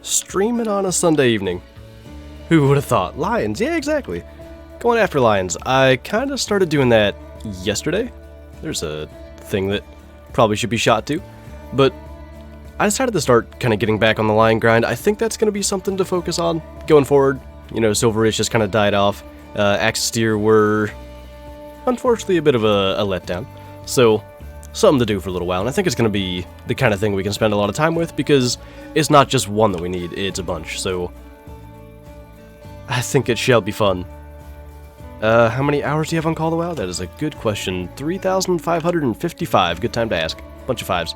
Streaming on a Sunday evening. Who would have thought? Lions, yeah, exactly. Going after lions. I kind of started doing that yesterday. There's a thing that probably should be shot to. But I decided to start kind of getting back on the lion grind. I think that's going to be something to focus on going forward. You know, Silverish just kind of died off. Axis Deer were, unfortunately, a bit of a letdown. So, something to do for a little while. And I think it's going to be the kind of thing we can spend a lot of time with, because it's not just one that we need, it's a bunch. So, I think it shall be fun. How many hours do you have on Call of the Wild? That is a good question. 3,555. Good time to ask. Bunch of fives.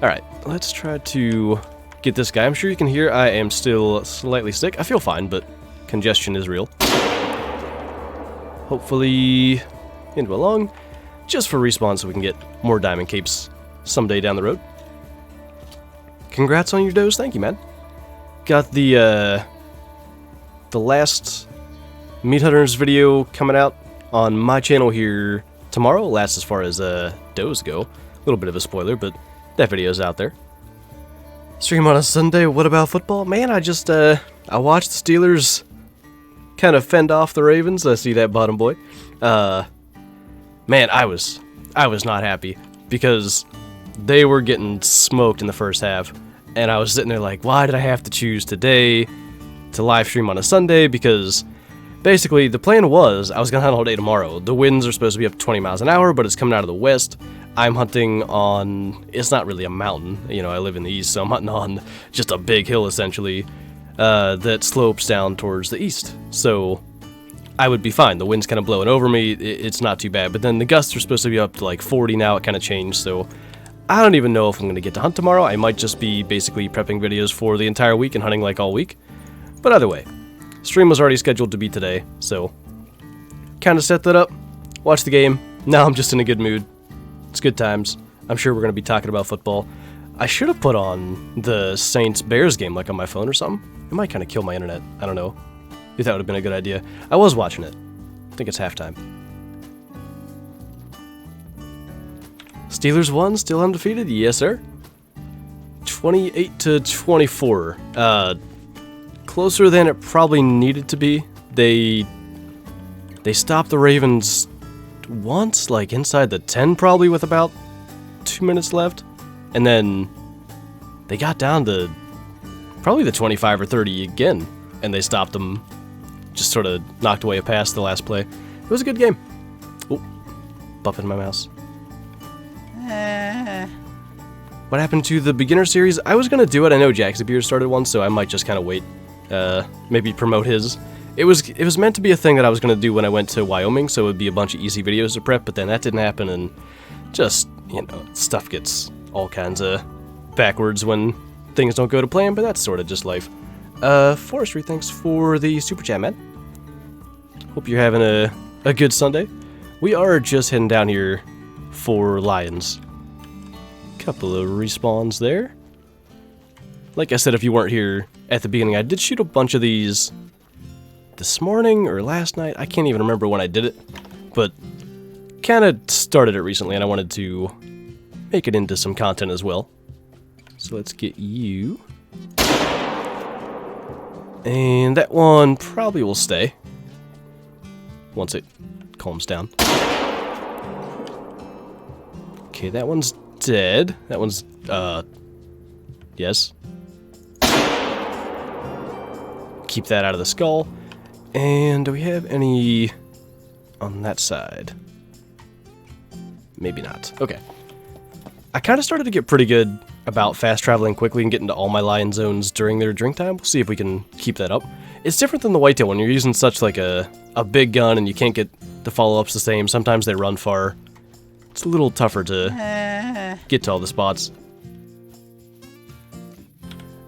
Alright, let's try to get this guy. I'm sure you can hear I am still slightly sick. I feel fine, but congestion is real. Hopefully, into a long, just for respawn so we can get more diamond capes someday down the road. Congrats on your dose. Thank you, man. Got the last Meat Hunters video coming out on my channel here tomorrow. Last as far as does go. A little bit of a spoiler, but that video's out there. Stream on a Sunday. What about football? Man, I just I watched the Steelers kind of fend off the Ravens. I see that bottom boy. Man, I was not happy because they were getting smoked in the first half, and I was sitting there like, why did I have to choose today to live stream on a Sunday? Because basically, the plan was, I was going to hunt all day tomorrow. The winds are supposed to be up to 20 miles an hour, but it's coming out of the west. I'm hunting on, it's not really a mountain. You know, I live in the east, so I'm hunting on just a big hill, essentially, that slopes down towards the east. So I would be fine. The wind's kind of blowing over me. It's not too bad. But then the gusts are supposed to be up to like 40 now. It kind of changed, so I don't even know if I'm going to get to hunt tomorrow. I might just be basically prepping videos for the entire week and hunting like all week. But either way, stream was already scheduled to be today, so kind of set that up, watch the game. Now I'm just in a good mood. It's good times. I'm sure we're going to be talking about football. I should have put on the Saints-Bears game like on my phone or something. It might kind of kill my internet. I don't know. If that would have been a good idea. I was watching it. I think it's halftime. Steelers won, still undefeated? Yes, sir. 28-24. Closer than it probably needed to be. They stopped the Ravens once, like inside the 10 probably with about 2 minutes left. And then they got down to probably the 25 or 30 again. And they stopped them. Just sort of knocked away a pass the last play. It was a good game. Oh, bumping my mouse. What happened to the beginner series? I was going to do it. I know Jackal started one, so I might just kind of wait. Maybe promote his. It was meant to be a thing that I was going to do when I went to Wyoming, so it would be a bunch of easy videos to prep, but then that didn't happen, and just, you know, stuff gets all kinds of backwards when things don't go to plan, but that's sort of just life. Forestry, thanks for the super chat, man. Hope you're having a good Sunday. We are just heading down here for lions. Couple of respawns there. Like I said, if you weren't here at the beginning, I did shoot a bunch of these this morning or last night. I can't even remember when I did it, but kind of started it recently, and I wanted to make it into some content as well. So let's get you. And that one probably will stay once it calms down. Okay, that one's dead. That one's, yes. Keep that out of the skull. And do we have any on that side? Maybe not. Okay. I kind of started to get pretty good about fast traveling quickly and getting to all my lion zones during their drink time. We'll see if we can keep that up. It's different than the whitetail when you're using such like a big gun and you can't get the follow-ups the same. Sometimes they run far. It's a little tougher to get to all the spots.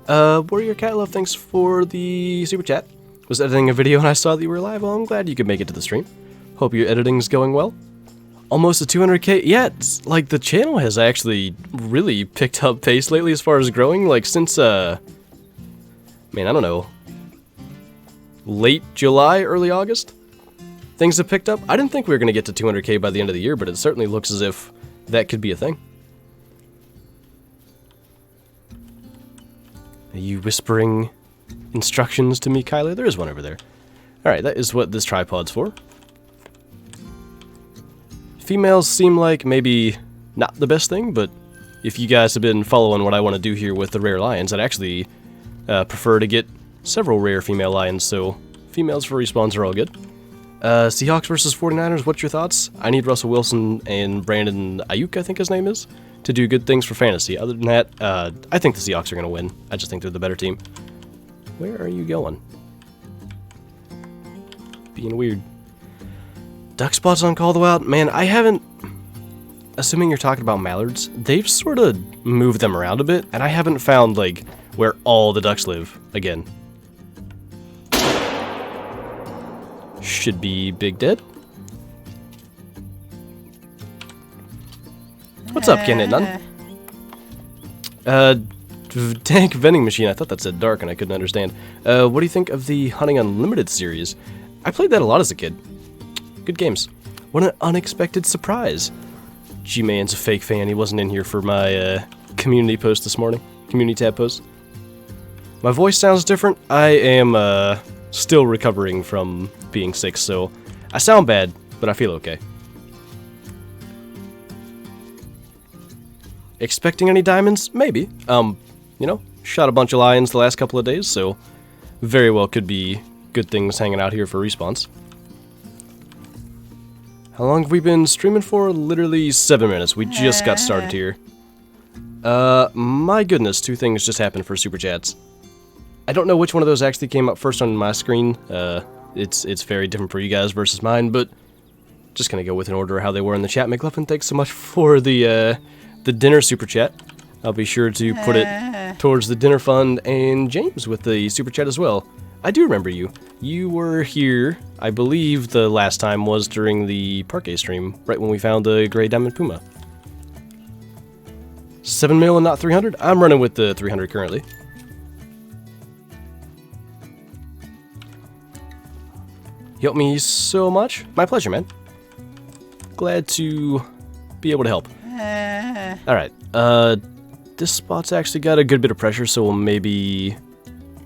Warrior Cat Love, thanks for the super chat. Was editing a video and I saw that you were live. Well, I'm glad you could make it to the stream. Hope your editing's going well. Almost a 200k. Yeah, it's like the channel has actually really picked up pace lately as far as growing. Like since, man, I don't know, late July, early August, things have picked up. I didn't think we were going to get to 200k by the end of the year, but it certainly looks as if that could be a thing. Are you whispering instructions to me, Kyler? There is one over there. Alright, that is what this tripod's for. Females seem like maybe not the best thing, but if you guys have been following what I want to do here with the rare lions, I'd actually prefer to get several rare female lions, so females for respawns are all good. Seahawks versus 49ers, what's your thoughts? I need Russell Wilson and Brandon Ayuk, I think his name is, to do good things for fantasy. Other than that, I think the Seahawks are going to win. I just think they're the better team. Where are you going? Being weird. Duck spots on call though out? Man, I haven't... Assuming you're talking about mallards, they've sort of moved them around a bit, and I haven't found, like, where all the ducks live again. Should be Big Dead. What's up, Ken? None? Tank vending machine. I thought that said dark and I couldn't understand. What do you think of the Hunting Unlimited series? I played that a lot as a kid. Good games. What an unexpected surprise. G-Man's a fake fan. He wasn't in here for my community post this morning. Community tab post. My voice sounds different. I am still recovering from being sick, so I sound bad, but I feel okay. Expecting any diamonds? Maybe. You know, shot a bunch of lions the last couple of days, so very well could be good things hanging out here for respawns. How long have we been streaming for? Literally 7 minutes. We just got started here. My goodness, 2 things just happened for Super Chats. I don't know which one of those actually came up first on my screen. It's very different for you guys versus mine, but just gonna go with an order of how they were in the chat. McLuffin, thanks so much for the dinner Super Chat. I'll be sure to put it towards the dinner fund, and James with the Super Chat as well. I do remember you. You were here, I believe the last time was during the Parquet stream, right when we found the Gray Diamond Puma. 7 mil and not 300? I'm running with the 300 currently. You helped me so much. My pleasure, man. Glad to be able to help. Alright, this spot's actually got a good bit of pressure, so we'll maybe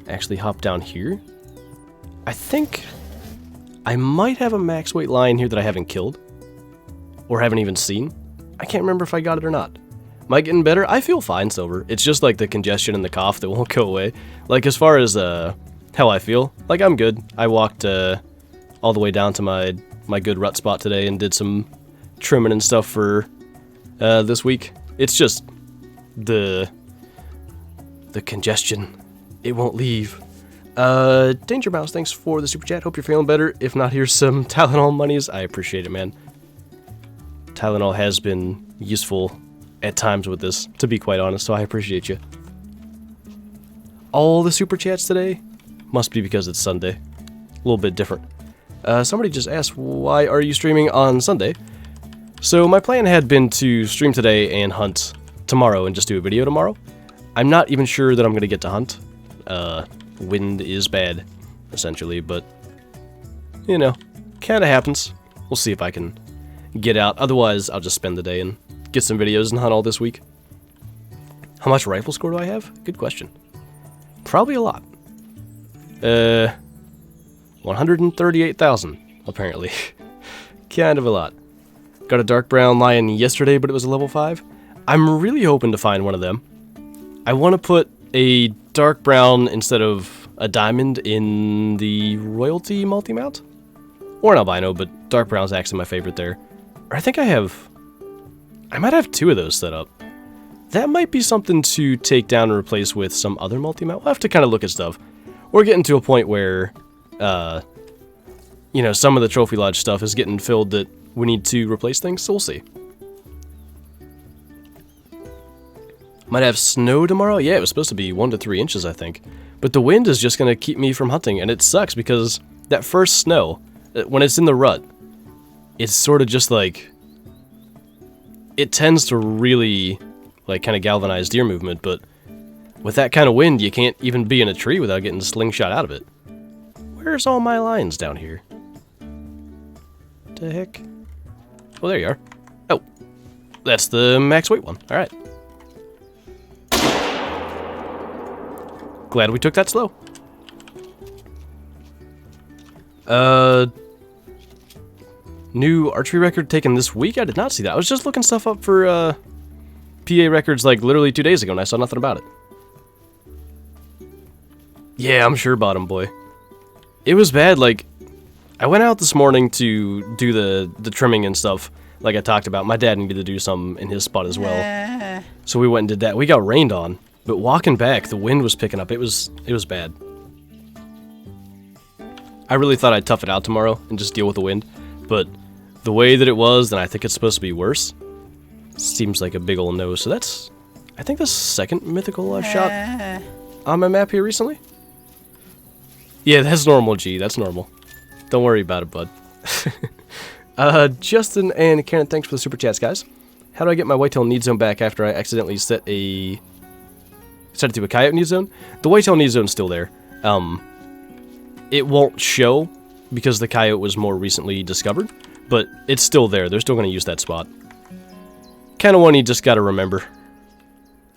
actually hop down here. I think I might have a max weight lion here that I haven't killed. Or haven't even seen. I can't remember if I got it or not. Am I getting better? I feel fine, Silver. It's just like the congestion and the cough that won't go away. Like, as far as how I feel, like, I'm good. I walked all the way down to my good rut spot today and did some trimming and stuff for this week. It's just the congestion. It won't leave. Danger Mouse, thanks for the super chat. Hope you're feeling better. If not, here's some Tylenol monies. I appreciate it, man. Tylenol has been useful at times with this, to be quite honest, so I appreciate you. All the super chats today must be because it's Sunday. A little bit different. Somebody just asked, why are you streaming on Sunday? So my plan had been to stream today and hunt tomorrow and just do a video tomorrow. I'm not even sure that I'm going to get to hunt. Wind is bad, essentially, but, you know, kind of happens. We'll see if I can get out. Otherwise, I'll just spend the day and get some videos and hunt all this week. How much rifle score do I have? Good question. Probably a lot. 138,000, apparently. Kind of a lot. Got a dark brown lion yesterday, but it was a level 5. I'm really hoping to find one of them. I want to put a dark brown instead of a diamond in the royalty multi-mount. Or an albino, but dark brown's actually my favorite there. Or I think I might have 2 of those set up. That might be something to take down and replace with some other multi-mount. We'll have to kind of look at stuff. We're getting to a point where, you know, some of the Trophy Lodge stuff is getting filled that we need to replace things, so we'll see. Might have snow tomorrow? Yeah, it was supposed to be 1 to 3 inches, I think. But the wind is just going to keep me from hunting, and it sucks because that first snow, when it's in the rut, it's sort of just like, it tends to really, like, kind of galvanize deer movement, but with that kind of wind, you can't even be in a tree without getting slingshot out of it. Where's all my lions down here? What the heck? Oh, there you are. Oh, that's the max weight one. All right. Glad we took that slow. New archery record taken this week? I did not see that. I was just looking stuff up for, PA records like literally 2 days ago and I saw nothing about it. Yeah, I'm sure bottom boy. It was bad, like, I went out this morning to do the trimming and stuff, like I talked about. My dad needed to do some in his spot as well. So we went and did that. We got rained on, but walking back, the wind was picking up. It was bad. I really thought I'd tough it out tomorrow and just deal with the wind, but the way that it was, then I think it's supposed to be worse. Seems like a big ol' no, so that's, I think, the second mythical I've shot on my map here recently. Yeah, that's normal, G, that's normal. Don't worry about it, bud. Justin and Karen, thanks for the super chats, guys. How do I get my whitetail need zone back after I accidentally set it to a coyote need zone? The whitetail need zone's still there. It won't show because the coyote was more recently discovered, but it's still there. They're still going to use that spot. Kind of one you just got to remember.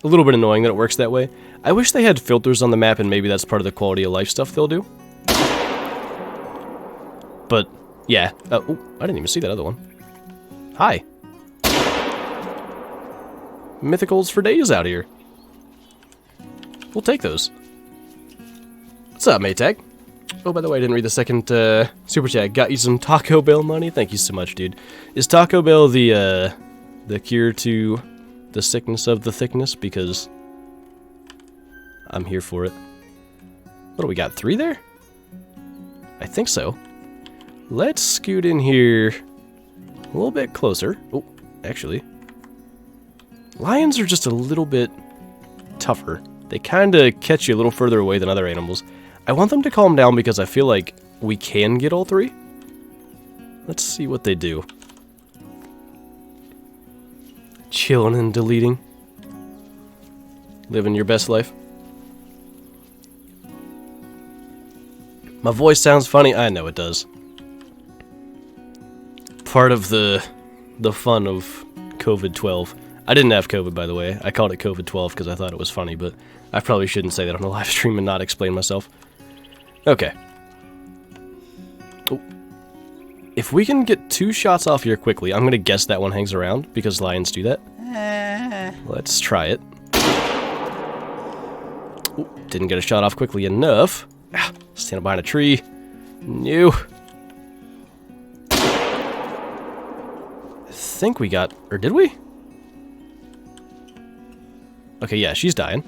A little bit annoying that it works that way. I wish they had filters on the map, and maybe that's part of the quality of life stuff they'll do. But, yeah. Oh, I didn't even see that other one. Hi. Mythicals for days out here. We'll take those. What's up, Maytag? Oh, by the way, I didn't read the second super chat. Got you some Taco Bell money? Thank you so much, dude. Is Taco Bell the cure to the sickness of the thickness? Because I'm here for it. What do we got? 3 there? I think so. Let's scoot in here a little bit closer. Oh, actually. Lions are just a little bit tougher. They kind of catch you a little further away than other animals. I want them to calm down because I feel like we can get all 3. Let's see what they do. Chilling and deleting. Living your best life. My voice sounds funny. I know it does. Part of the fun of COVID-12. I didn't have COVID, by the way. I called it COVID-12 because I thought it was funny, but I probably shouldn't say that on a live stream and not explain myself. Okay. Oh. If we can get 2 shots off here quickly, I'm going to guess that one hangs around because lions do that. Let's try it. Ooh, didn't get a shot off quickly enough. Ah, stand behind a tree. No. I think we got... Or did we? Okay, yeah, she's dying.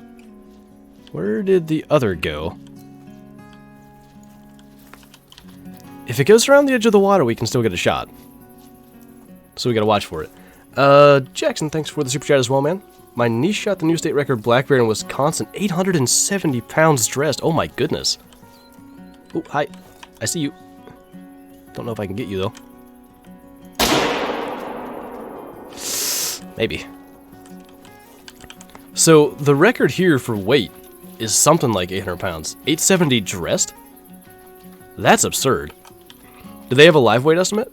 Where did the other go? If it goes around the edge of the water, we can still get a shot. So we gotta watch for it. Jackson, thanks for the super chat as well, man. My niece shot the new state record black bear in Wisconsin, 870 pounds dressed. Oh my goodness. Oh, hi. I see you. Don't know if I can get you, though. Maybe. So, the record here for weight is something like 800 pounds. 870 dressed? That's absurd. Do they have a live weight estimate?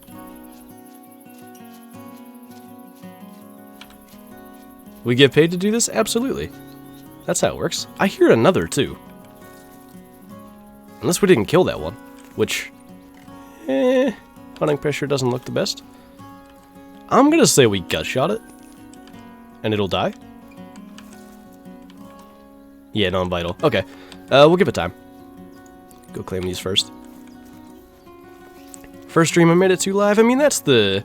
We get paid to do this? Absolutely. That's how it works. I hear another, too. Unless we didn't kill that one. Which... hunting pressure doesn't look the best. I'm gonna say we gut shot it. And it'll die? Yeah, non-vital. Okay. We'll give it time. Go claim these first. First stream I made it to live. I mean, that's the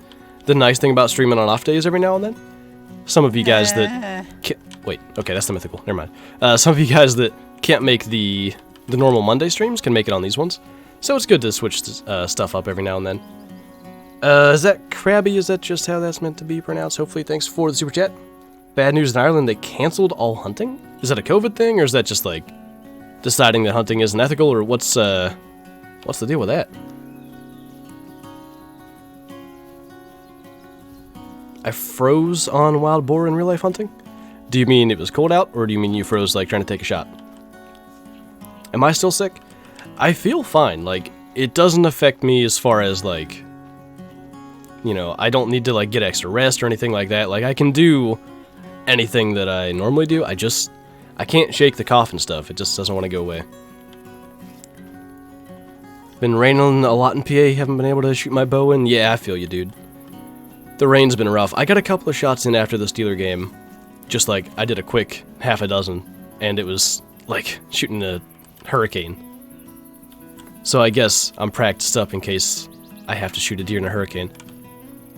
nice thing about streaming on off days every now and then. Some of you guys that... Wait, okay, that's the mythical. Never mind. Some of you guys that can't make the normal Monday streams can make it on these ones. So it's good to switch stuff up every now and then. Is that Krabby? Is that just how that's meant to be pronounced? Hopefully, thanks for the super chat. Bad news in Ireland, they canceled all hunting? Is that a COVID thing, or is that just, like, deciding that hunting isn't ethical, or what's the deal with that? I froze on wild boar in real-life hunting? Do you mean it was cold out, or do you mean you froze, like, trying to take a shot? Am I still sick? I feel fine. Like, it doesn't affect me as far as, like, you know, I don't need to, like, get extra rest or anything like that. Like, I can do anything that I normally do. I can't shake the cough and stuff. It just doesn't want to go away. Been raining a lot in PA, haven't been able to shoot my bow in. Yeah, I feel you, dude. The rain's been rough. I got a couple of shots in after the Steeler game. Just like, I did a quick half a dozen, and it was like shooting a hurricane. So I guess I'm practiced up in case I have to shoot a deer in a hurricane.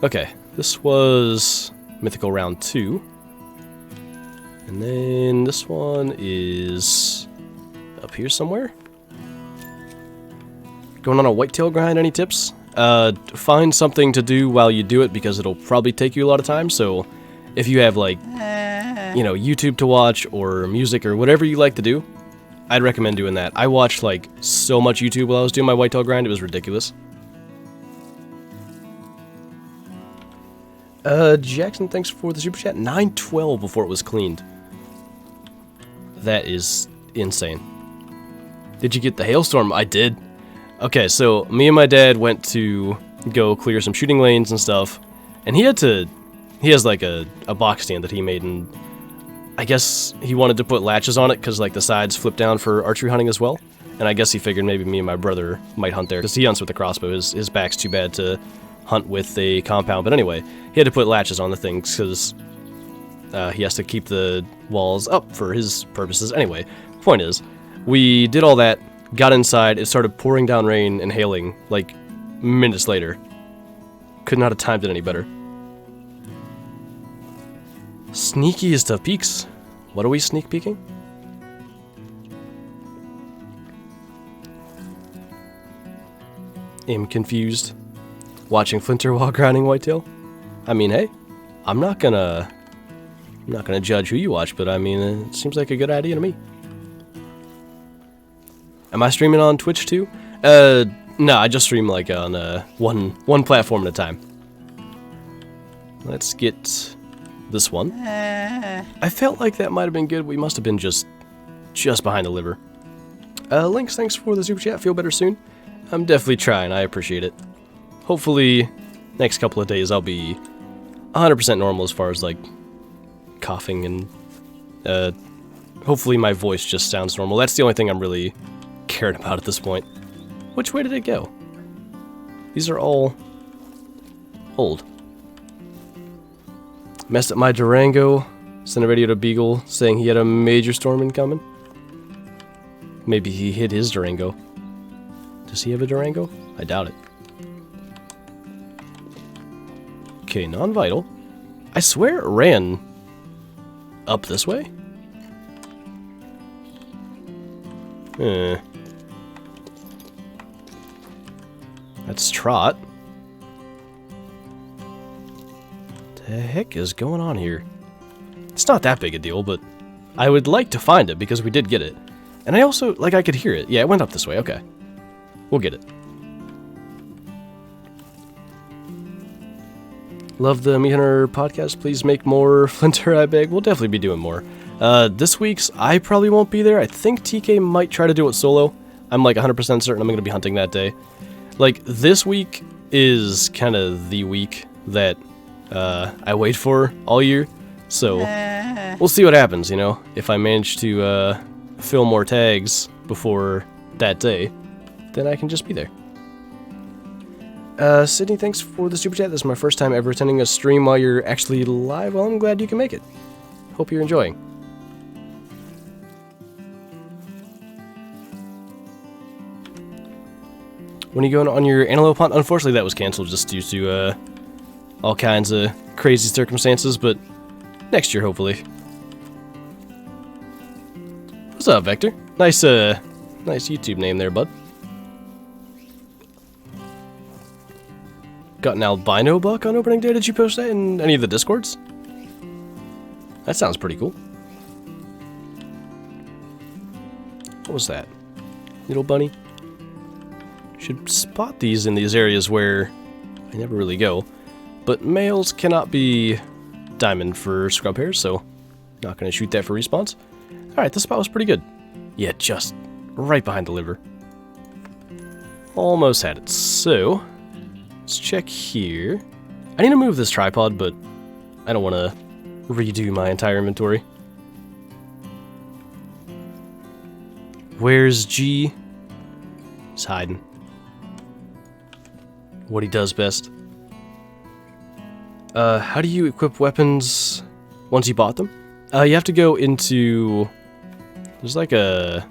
Okay, this was Mythical Round 2. And then this one is up here somewhere. Going on a whitetail grind, any tips? Find something to do while you do it because it'll probably take you a lot of time. So if you have like, you know, YouTube to watch or music or whatever you like to do, I'd recommend doing that. I watched like so much YouTube while I was doing my whitetail grind, it was ridiculous. Jackson, thanks for the super chat. 912 before it was cleaned. That is insane. Did you get the hailstorm? I did. Okay, so me and my dad went to go clear some shooting lanes and stuff, and he has like a box stand that he made, and I guess he wanted to put latches on it because like the sides flip down for archery hunting as well, and I guess he figured maybe me and my brother might hunt there because he hunts with a crossbow. His back's too bad to hunt with a compound, but anyway, he had to put latches on the things because he has to keep the walls up for his purposes. Anyway, point is, we did all that. Got inside, it started pouring down rain and hailing, like, minutes later. Could not have timed it any better. Sneakiest of peeks. What are we sneak peeking? Am confused. Watching Flinter while grinding whitetail? I mean, hey, I'm not gonna judge who you watch, but I mean, it seems like a good idea to me. Am I streaming on Twitch too? No, I just stream like on one platform at a time. Let's get this one. I felt like that might have been good. We must have been just behind the liver. Lynx, thanks for the super chat. Feel better soon. I'm definitely trying. I appreciate it. Hopefully, next couple of days I'll be 100% normal as far as like coughing and hopefully my voice just sounds normal. That's the only thing I'm really cared about at this point. Which way did it go? These are all old. Messed up my Durango. Sent a video to Beagle saying he had a major storm incoming. Maybe he hit his Durango. Does he have a Durango? I doubt it. Okay, non-vital. I swear it ran up this way. That's Trot. The heck is going on here? It's not that big a deal, but I would like to find it because we did get it. And I also, like, I could hear it. Yeah, it went up this way. Okay. We'll get it. Love the Meat Hunter podcast. Please make more Flinter, I beg. We'll definitely be doing more. This week's, I probably won't be there. I think TK might try to do it solo. I'm like 100% certain I'm going to be hunting that day. Like, this week is kind of the week that I wait for all year. So, we'll see what happens, you know? If I manage to fill more tags before that day, then I can just be there. Sydney, thanks for the super chat. This is my first time ever attending a stream while you're actually live. Well, I'm glad you can make it. Hope you're enjoying. When are you going on your antelope hunt? Unfortunately, that was canceled just due to all kinds of crazy circumstances, but next year, hopefully. What's up, Vector? Nice YouTube name there, bud. Got an albino buck on opening day. Did you post that in any of the Discords? That sounds pretty cool. What was that? Little bunny? Should spot these in these areas where I never really go. But males cannot be diamond for scrub hairs, so not going to shoot that for respawns. Alright, this spot was pretty good. Yeah, just right behind the liver. Almost had it. So, let's check here. I need to move this tripod, but I don't want to redo my entire inventory. Where's G? He's hiding. what he does best. How do you equip weapons once you bought them? You have to go into... There's like a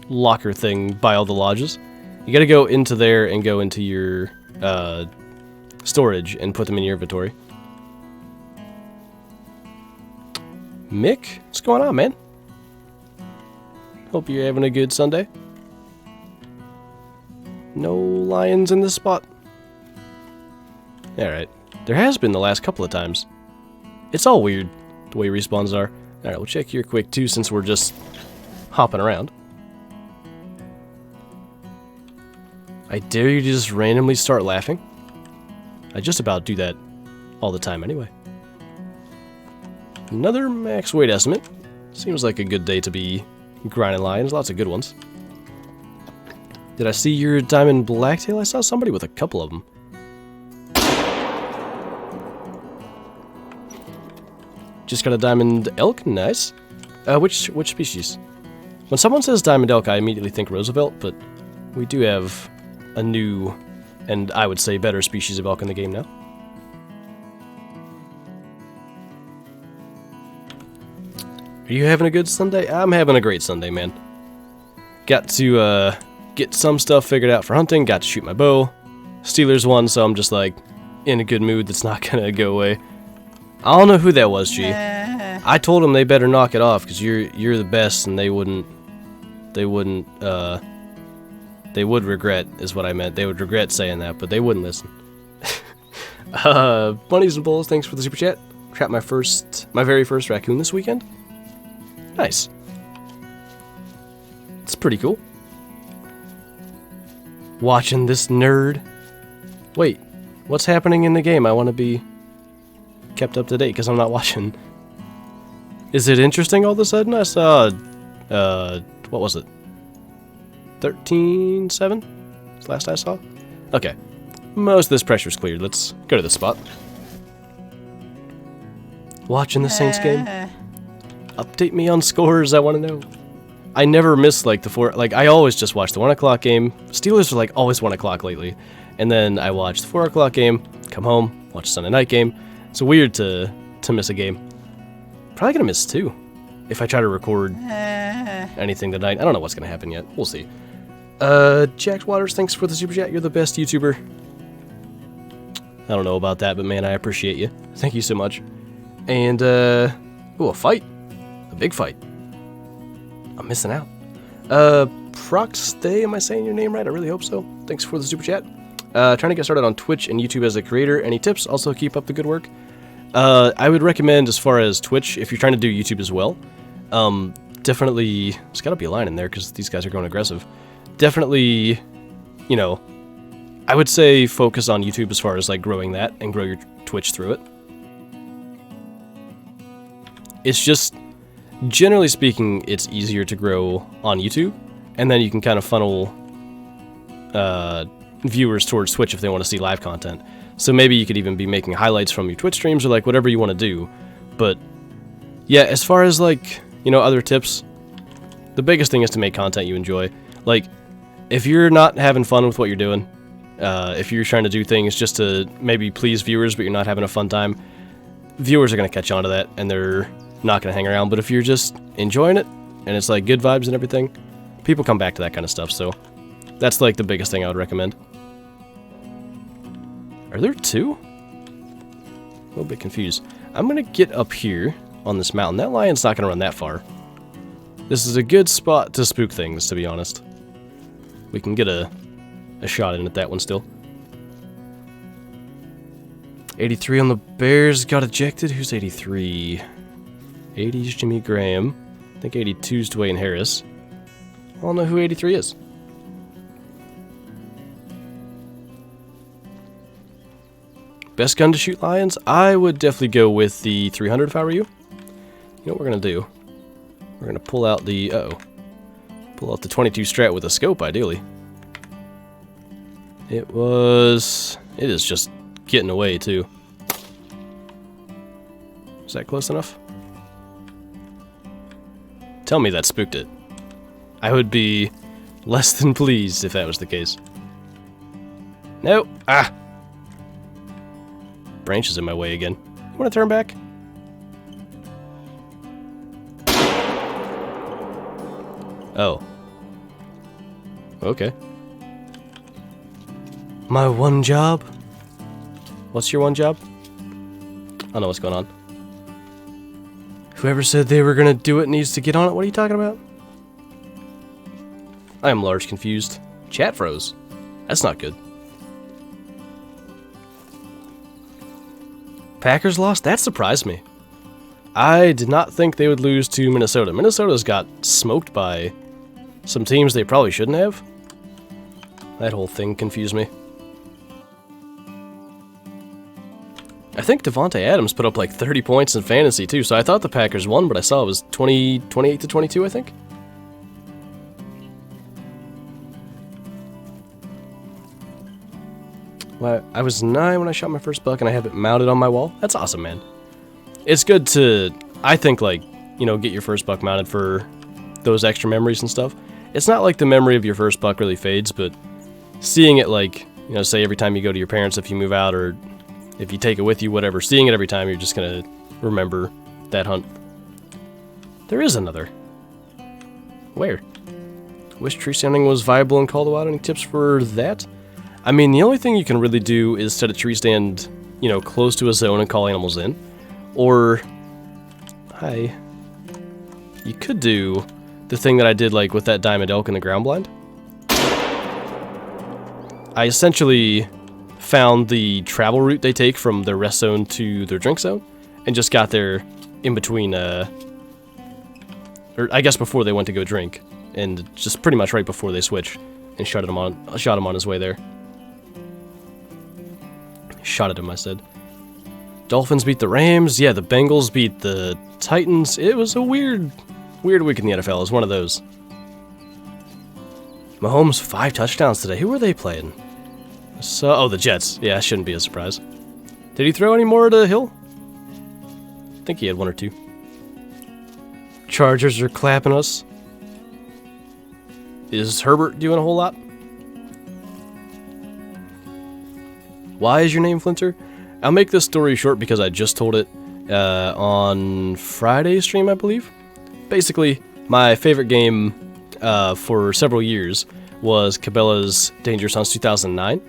locker thing by all the lodges. You gotta go into there and go into your storage and put them in your inventory. Mick, what's going on, man? Hope you're having a good Sunday. No lions in this spot. Alright. There has been the last couple of times. It's all weird, the way respawns are. Alright, we'll check here quick too, since we're just hopping around. I dare you to just randomly start laughing. I just about do that all the time anyway. Another max weight estimate. Seems like a good day to be grinding lions. Lots of good ones. Did I see your diamond blacktail? I saw somebody with a couple of them. Just got a diamond elk. Nice. Which species? When someone says diamond elk, I immediately think Roosevelt, but we do have a new, and I would say better species of elk in the game now. Are you having a good Sunday? I'm having a great Sunday, man. Got to get some stuff figured out for hunting, got to shoot my bow. Steelers won, so I'm just like in a good mood that's not gonna go away. I don't know who that was, G. I told them they better knock it off because you're the best, and they would regret, is what I meant. They would regret saying that, but they wouldn't listen. Bunnies and bulls, thanks for the super chat. Trapped my very first raccoon this weekend. Nice. It's pretty cool. Watching this nerd. Wait, what's happening in the game? I want to be kept up to date because I'm not watching. Is it interesting all of a sudden? I saw, what was it? 13.7? That's the last I saw? Okay. Most of this pressure's cleared. Let's go to the spot. Watching the Saints game? Update me on scores, I want to know. I never miss like the 4, like I always just watch the 1 o'clock game. Steelers are like always 1 o'clock lately. And then I watch the 4 o'clock game, come home, watch the Sunday night game. It's weird to miss a game. Probably gonna miss 2 if I try to record anything tonight. I don't know what's gonna happen yet. We'll see. Jack Waters, thanks for the super chat. You're the best YouTuber. I don't know about that, but man, I appreciate you. Thank you so much. And ooh, a fight. A big fight. I'm missing out. Proxstay, am I saying your name right? I really hope so. Thanks for the super chat. Trying to get started on Twitch and YouTube as a creator. Any tips? Also, keep up the good work. I would recommend, as far as Twitch, if you're trying to do YouTube as well, definitely, there's got to be a line in there because these guys are going aggressive. Definitely, you know, I would say focus on YouTube as far as like growing that and grow your Twitch through it. It's just, generally speaking, it's easier to grow on YouTube, and then you can kind of funnel viewers towards Twitch if they want to see live content. So maybe you could even be making highlights from your Twitch streams or like whatever you want to do. But yeah, as far as like, you know, other tips, the biggest thing is to make content you enjoy. Like, if you're not having fun with what you're doing, if you're trying to do things just to maybe please viewers but you're not having a fun time, viewers are going to catch on to that and they're not going to hang around. But if you're just enjoying it and it's like good vibes and everything, people come back to that kind of stuff. So that's like the biggest thing I would recommend. Are there 2? A little bit confused. I'm gonna get up here on this mountain. That lion's not gonna run that far. This is a good spot to spook things, to be honest. We can get a shot in at that one still. 83 on the Bears got ejected. Who's 83? 80's Jimmy Graham. I think 82's Dwayne Harris. I don't know who 83 is. Best gun to shoot lions? I would definitely go with the 300 if I were you. You know what we're going to do? We're going to pull out the, pull out the 22 strat with a scope, ideally. It is just getting away, too. Is that close enough? Tell me that spooked it. I would be less than pleased if that was the case. No! Ah! Branch is in my way again. You want to turn back? Oh. Okay. My one job? What's your one job? I don't know what's going on. Whoever said they were gonna do it needs to get on it. What are you talking about? I am large confused. Chat froze. That's not good. Packers lost? That surprised me. I did not think they would lose to Minnesota. Minnesota's got smoked by some teams they probably shouldn't have. That whole thing confused me. I think Devontae Adams put up like 30 points in fantasy too, so I thought the Packers won, but I saw it was 28 to 22, I think. Well, I was 9 when I shot my first buck, and I have it mounted on my wall. That's awesome, man. It's good to, I think, like, you know, get your first buck mounted for those extra memories and stuff. It's not like the memory of your first buck really fades, but seeing it, like, you know, say every time you go to your parents if you move out, or if you take it with you, whatever, seeing it every time, you're just gonna remember that hunt. There is another. Where? Wish tree standing was viable in Colorado. Any tips for that? I mean, the only thing you can really do is set a tree stand, you know, close to a zone and call animals in. Or, hi, you could do the thing that I did, like, with that diamond elk in the ground blind. I essentially found the travel route they take from their rest zone to their drink zone, and just got there in between, or I guess before they went to go drink, and just pretty much right before they switch, and shot him on his way there. Shot at him, I said. Dolphins beat the Rams. Yeah, the Bengals beat the Titans. It was a weird week in the NFL. It was one of those. Mahomes, 5 touchdowns today. Who were they playing? So, oh, the Jets. Yeah, shouldn't be a surprise. Did he throw any more to Hill? I think he had 1 or 2. Chargers are clapping us. Is Herbert doing a whole lot? Why is your name Flinter? I'll make this story short because I just told it on Friday's stream, I believe. Basically, my favorite game for several years was Cabela's Dangerous Hunts 2009.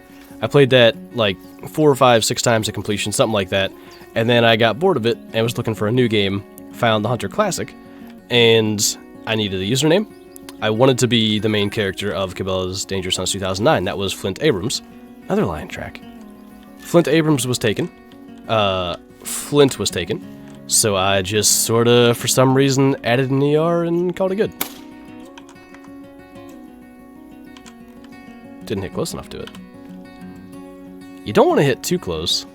I played that like 4 or 5, 6 times to completion, something like that. And then I got bored of it and was looking for a new game, found the Hunter Classic, and I needed a username. I wanted to be the main character of Cabela's Dangerous Hunts 2009. That was Flint Abrams. Another lion track. Flint Abrams was taken. Flint was taken. So I just sorta, for some reason, added an ER and called it good. Didn't hit close enough to it. You don't want to hit too close,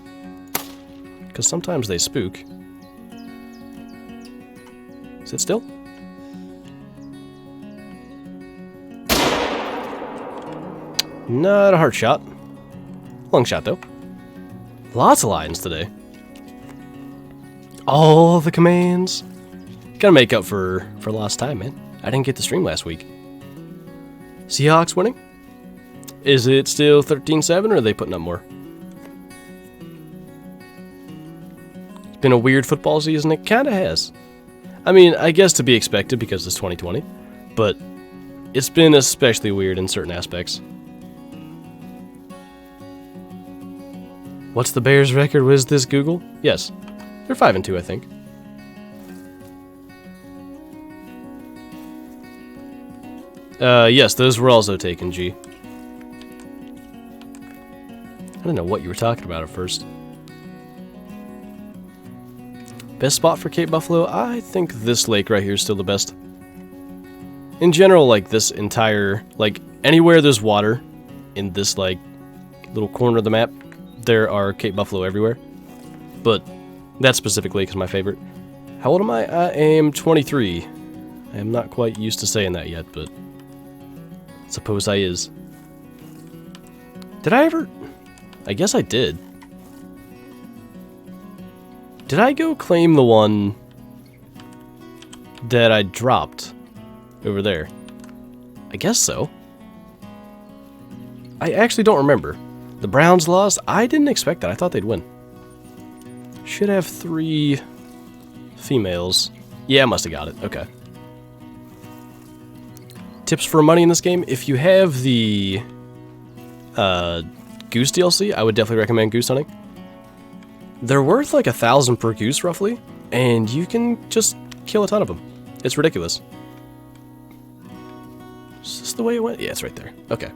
because sometimes they spook. Sit still. Not a heart shot. Lung shot, though. Lots of lions today. All the commands. Gotta make up for lost time, man. I didn't get to stream last week. Seahawks winning? Is it still 13-7, or are they putting up more? It's been a weird football season. It kinda has. I mean, I guess to be expected because it's 2020, but it's been especially weird in certain aspects. What's the Bears' record? Was this Google? Yes. They're 5-2, I think. Yes, those were also taken, G. I don't know what you were talking about at first. Best spot for Cape Buffalo? I think this lake right here is still the best. In general, like, this entire, like, anywhere there's water in this, like, little corner of the map, there are Cape Buffalo everywhere. But that specific lake is my favorite. How old am I? I am 23. I am not quite used to saying that yet, but suppose I is. Did I ever? I guess I did. Did I go claim the one that I dropped over there? I guess so. I actually don't remember. The Browns lost. I didn't expect that. I thought they'd win. Should have 3 females. Yeah, I must have got it. Okay. Tips for money in this game. If you have the goose DLC, I would definitely recommend goose hunting. They're worth like 1,000 per goose, roughly. And you can just kill a ton of them. It's ridiculous. Is this the way it went? Yeah, it's right there. Okay.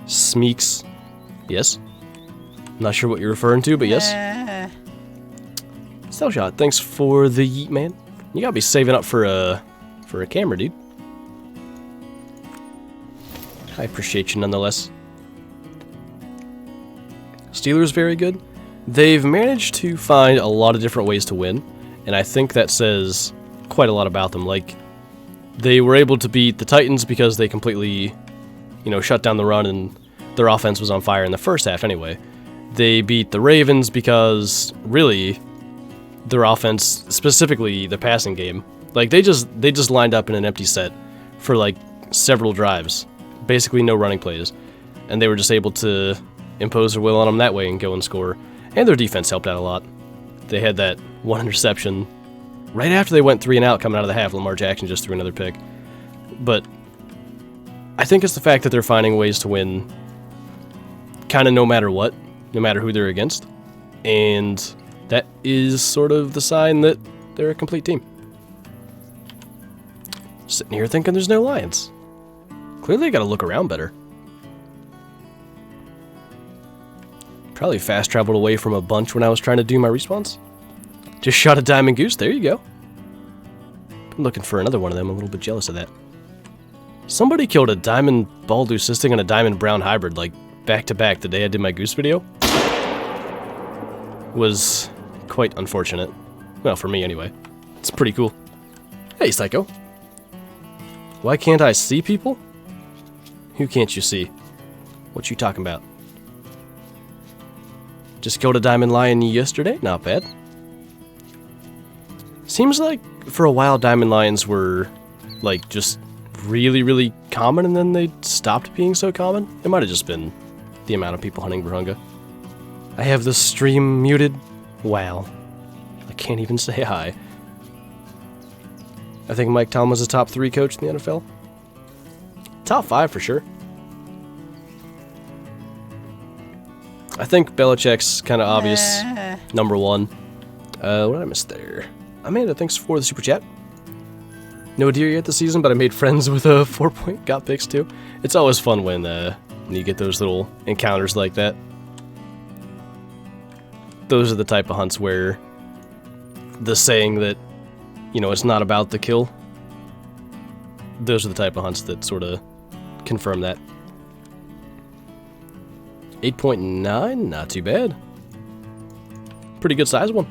Smeeks. Yes. Not sure what you're referring to, but yes. Cell shot. Thanks for the yeet, man. You gotta be saving up for a camera, dude. I appreciate you nonetheless. Steelers very good. They've managed to find a lot of different ways to win, and I think that says quite a lot about them. Like, they were able to beat the Titans because they completely, shut down the run, and their offense was on fire in the first half anyway. They beat the Ravens because, really, their offense, specifically the passing game, like, they just lined up in an empty set for, like, several drives. Basically no running plays. And they were just able to impose their will on them that way and go and score. And their defense helped out a lot. They had that one interception right after they went 3 and out coming out of the half. Lamar Jackson just threw another pick. But I think it's the fact that they're finding ways to win kind of no matter what, no matter who they're against. And that is sort of the sign that they're a complete team. Sitting here thinking there's no lions. Clearly I gotta look around better. Probably fast traveled away from a bunch when I was trying to do my respawns. Just shot a diamond goose, there you go. I'm looking for another one of them, I'm a little bit jealous of that. Somebody killed a diamond bald leucistic and a diamond brown hybrid, like, back to back the day I did my goose video. Was quite unfortunate. Well, for me anyway. It's pretty cool. Hey, Psycho. Why can't I see people? Who can't you see? What you talking about? Just killed a diamond lion yesterday? Not bad. Seems like for a while diamond lions were, like, just really, really common, and then they stopped being so common. It might have just been the amount of people hunting Vurhonga. I have the stream muted. Wow. I can't even say hi. I think Mike Tomlin was a top 3 coach in the NFL. Top 5 for sure. I think Belichick's kind of obvious. Number 1. What did I miss there? Amanda, thanks for the super chat. No deer yet this season, but I made friends with a 4-point got picks too. It's always fun when you get those little encounters like that. Those are the type of hunts where the saying that, it's not about the kill. Those are the type of hunts that sort of confirm that. 8.9, not too bad. Pretty good size one.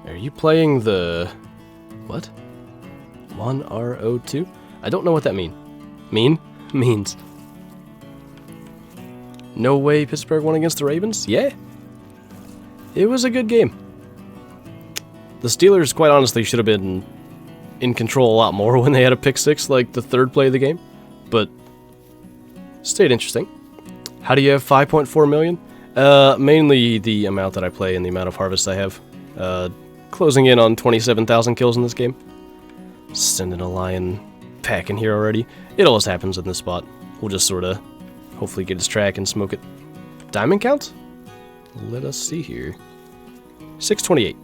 Are you playing the... what? 1RO2? I don't know what that means. No way Pittsburgh won against the Ravens? Yeah. It was a good game. The Steelers, quite honestly, should have been in control a lot more when they had a pick 6, like the 3rd play of the game. But stayed interesting. How do you have 5.4 million? Mainly the amount that I play and the amount of harvests I have. Closing in on 27,000 kills in this game. Sending a lion pack in here already. It always happens in this spot. We'll just sort of hopefully get his track and smoke it. Diamond count? Let us see here. 628.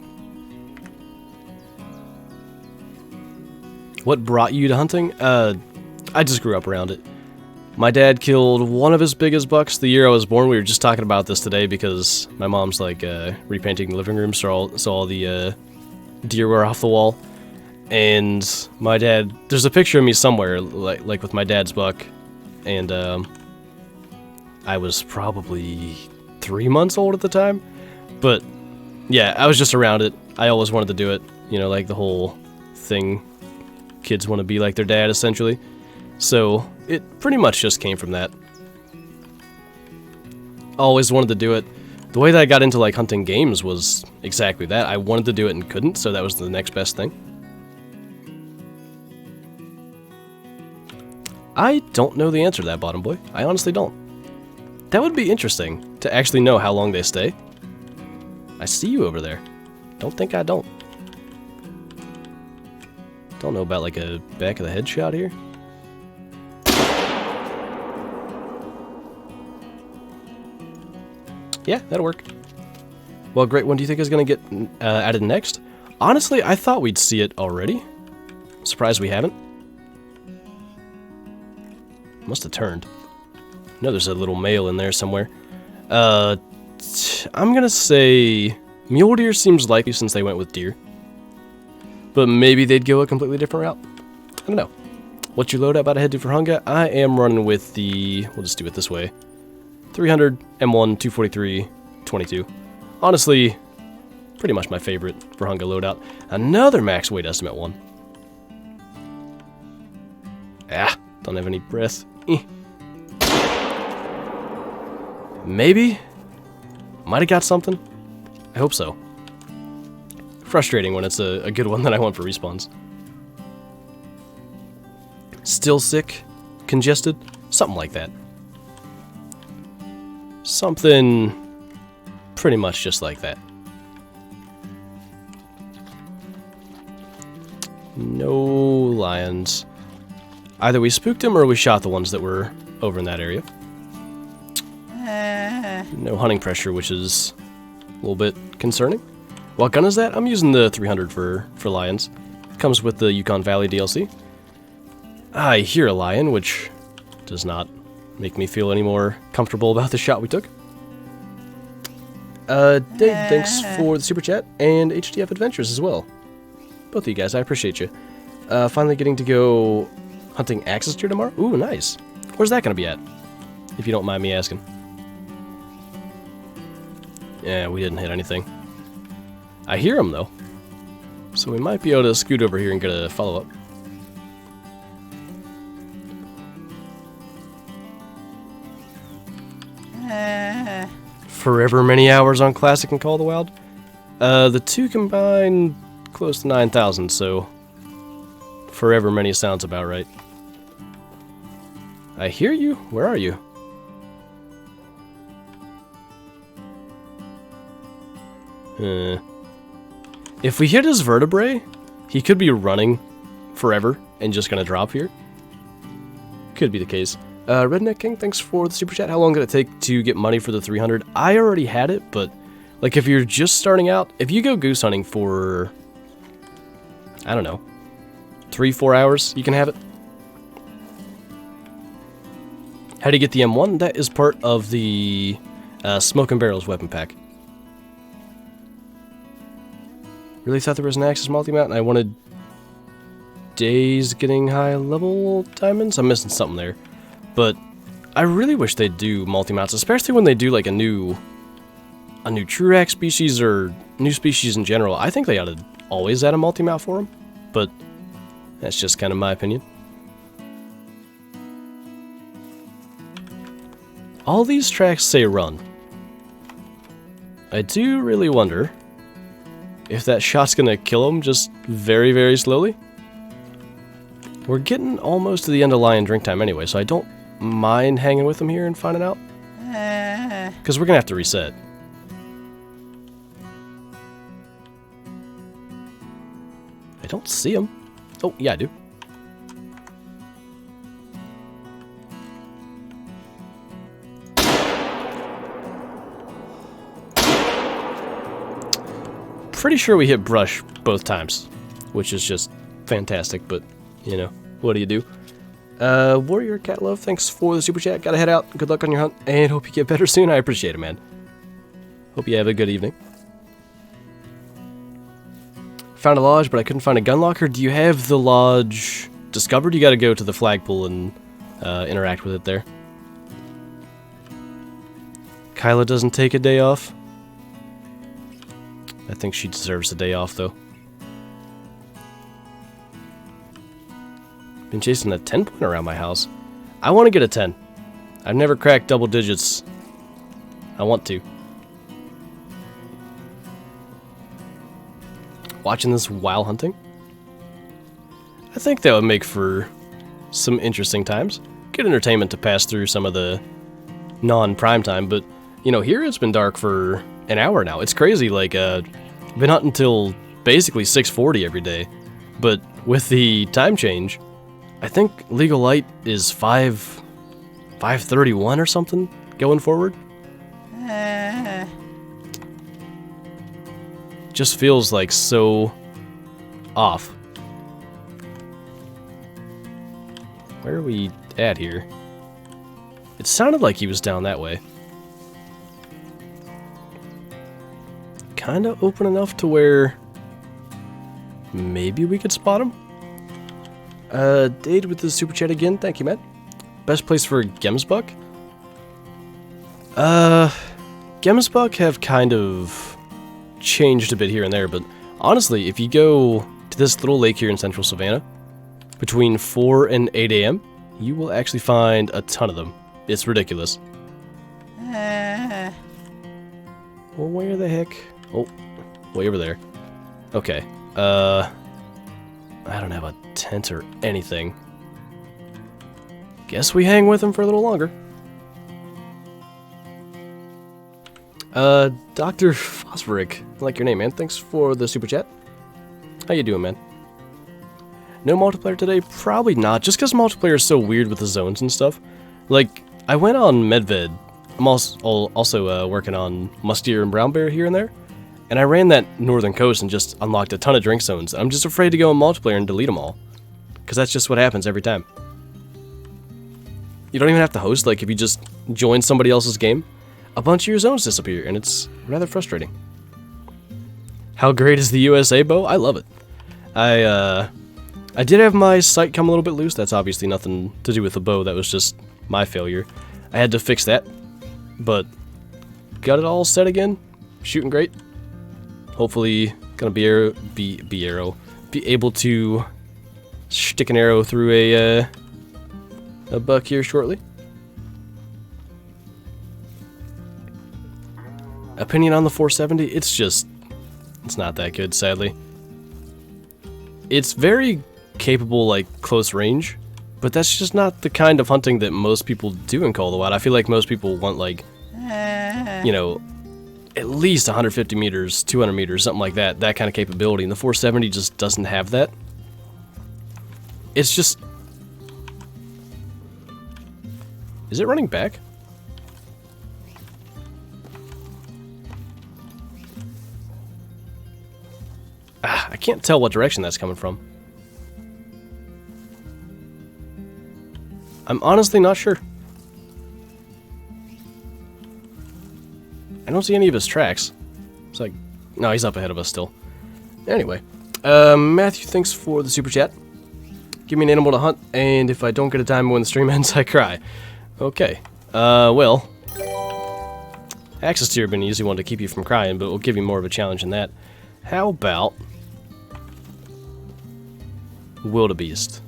What brought you to hunting? I just grew up around it. My dad killed one of his biggest bucks the year I was born. We were just talking about this today because my mom's like repainting the living room, so all the deer were off the wall. And my dad, there's a picture of me somewhere, like with my dad's buck, and I was probably 3 months old at the time. But yeah, I was just around it. I always wanted to do it, like the whole thing. Kids want to be like their dad, essentially. So it pretty much just came from that. Always wanted to do it. The way that I got into like hunting games was exactly that. I wanted to do it and couldn't, so that was the next best thing. I don't know the answer to that, Bottom Boy. I honestly don't. That would be interesting, to actually know how long they stay. I see you over there. Don't think I don't. Don't know about like a back of the head shot here. Yeah, that'll work. Well, great. One do you think is going to get added next? Honestly, I thought we'd see it already. Surprised we haven't. Must have turned. No, there's a little male in there somewhere. I'm going to say mule deer seems likely since they went with deer. But maybe they'd go a completely different route. I don't know. What's your loadout about to head to Vurhonga? I am running with the... We'll just do it this way. 300, M1, 243, 22. Honestly, pretty much my favorite Vurhonga loadout. Another max weight estimate one. Ah, don't have any breath. Maybe? Might have got something? I hope so. Frustrating when it's a good one that I want for respawns. Still sick? Congested? Something like that. Something pretty much just like that. No lions. Either we spooked them or we shot the ones that were over in that area. No hunting pressure, which is a little bit concerning. What gun is that? I'm using the 300 for lions. Comes with the Yukon Valley DLC. I hear a lion, which does not make me feel any more comfortable about the shot we took. Dave, thanks for the super chat, and HDF Adventures as well. Both of you guys, I appreciate you. Finally getting to go hunting axis deer tomorrow. Ooh, nice. Where's that going to be at? If you don't mind me asking. Yeah, we didn't hit anything. I hear him, though. So we might be able to scoot over here and get a follow-up. Forever many hours on Classic and Call of the Wild. The two combined close to 9,000, so forever many sounds about right. I hear you. Where are you? If we hit his vertebrae, he could be running forever and just gonna drop here. Could be the case. Redneck King, thanks for the super chat. How long did it take to get money for the 300? I already had it, but like if you're just starting out, if you go goose hunting for, I don't know, 3-4 hours, you can have it. How do you get the M1? That is part of the Smoke and Barrels weapon pack. Really thought there was an Axis multi-mount and I wanted days getting high level diamonds? I'm missing something there. But I really wish they'd do multi-mounts, especially when they do like a new Truax species or new species in general. I think they ought to always add a multi-mount for them, but that's just kind of my opinion. All these tracks say run. I do really wonder if that shot's gonna kill him just very, very slowly. We're getting almost to the end of lion drink time anyway, so I don't mind hanging with him here and finding out. Because we're gonna have to reset. I don't see him. Oh, yeah, I do. Pretty sure we hit brush both times, which is just fantastic, but, you know, what do you do? Warrior Cat Love, thanks for the super chat. Gotta head out. Good luck on your hunt, and hope you get better soon. I appreciate it, man. Hope you have a good evening. Found a lodge, but I couldn't find a gun locker. Do you have the lodge discovered? You gotta go to the flagpole and interact with it there. Kyla doesn't take a day off. I think she deserves a day off, though. Been chasing a 10-point around my house. I want to get a 10. I've never cracked double digits. I want to. Watching this while hunting? I think that would make for some interesting times. Good entertainment to pass through some of the non-prime time, but, you know, here it's been dark for an hour now. It's crazy, like, been hunting until basically 6:40 every day, but with the time change, I think legal light is 5:31 or something going forward. Just feels like so off. Where are we at here? It sounded like he was down that way. Kinda open enough to where maybe we could spot him. Dade with the super chat again. Thank you, Matt. Best place for Gemsbuck? Gemsbuck have kind of changed a bit here and there, but honestly, if you go to this little lake here in central Savanna, between 4 and 8 a.m., you will actually find a ton of them. It's ridiculous. Well, where the heck? Oh, way over there. Okay, I don't have a tent or anything. Guess we hang with him for a little longer. Dr. Phosphoric, I like your name, man. Thanks for the super chat. How you doing, man? No multiplayer today? Probably not, just because multiplayer is so weird with the zones and stuff. Like, I went on Medved. I'm also working on Mustier and Brown Bear here and there. And I ran that northern coast and just unlocked a ton of drink zones. I'm just afraid to go on multiplayer and delete them all. Because that's just what happens every time. You don't even have to host, like if you just join somebody else's game, a bunch of your zones disappear, and it's rather frustrating. How great is the USA bow? I love it. I did have my sight come a little bit loose. That's obviously nothing to do with the bow. That was just my failure. I had to fix that, but got it all set again. Shooting great. Hopefully, gonna be able to stick an arrow through a buck here shortly. Opinion on the 470? It's not that good, sadly. It's very capable, like, close range, but that's just not the kind of hunting that most people do in Call of the Wild. I feel like most people want, like, you know, at least 150 meters, 200 meters, something like that, that kind of capability, and the 470 just doesn't have that. It's just... Is it running back? I can't tell what direction that's coming from. I'm honestly not sure. I don't see any of his tracks. It's like, no, he's up ahead of us still. Anyway, Matthew, thanks for the super chat. Give me an animal to hunt, and if I don't get a diamond when the stream ends, I cry. Okay, well, access to have been an easy one to keep you from crying, but we'll give you more of a challenge than that. How about wildebeest?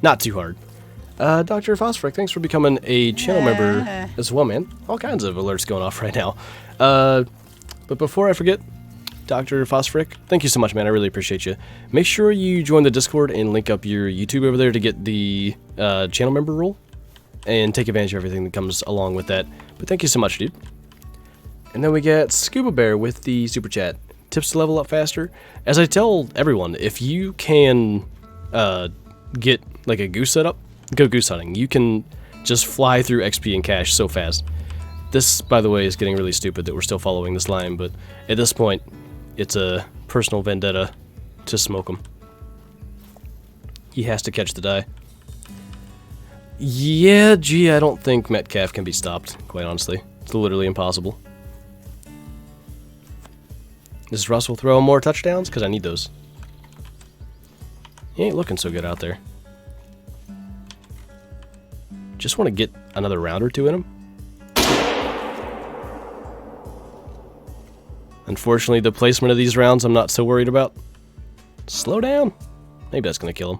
Not too hard. Dr. Phosphoric, thanks for becoming a channel member as well, man. All kinds of alerts going off right now. But before I forget, Dr. Phosphoric, thank you so much, man. I really appreciate you. Make sure you join the Discord and link up your YouTube over there to get the channel member role and take advantage of everything that comes along with that. But thank you so much, dude. And then we got Scuba Bear with the super chat. Tips to level up faster. As I tell everyone, if you can get like a goose setup, go goose hunting. You can just fly through XP and cash so fast. This, by the way, is getting really stupid that we're still following this line, but at this point, it's a personal vendetta to smoke him. He has to catch the die. Yeah, gee, I don't think Metcalf can be stopped, quite honestly. It's literally impossible. Does Russell throw more touchdowns? Because I need those. He ain't looking so good out there. Just want to get another round or two in him. Unfortunately, the placement of these rounds I'm not so worried about. Slow down. Maybe that's going to kill him.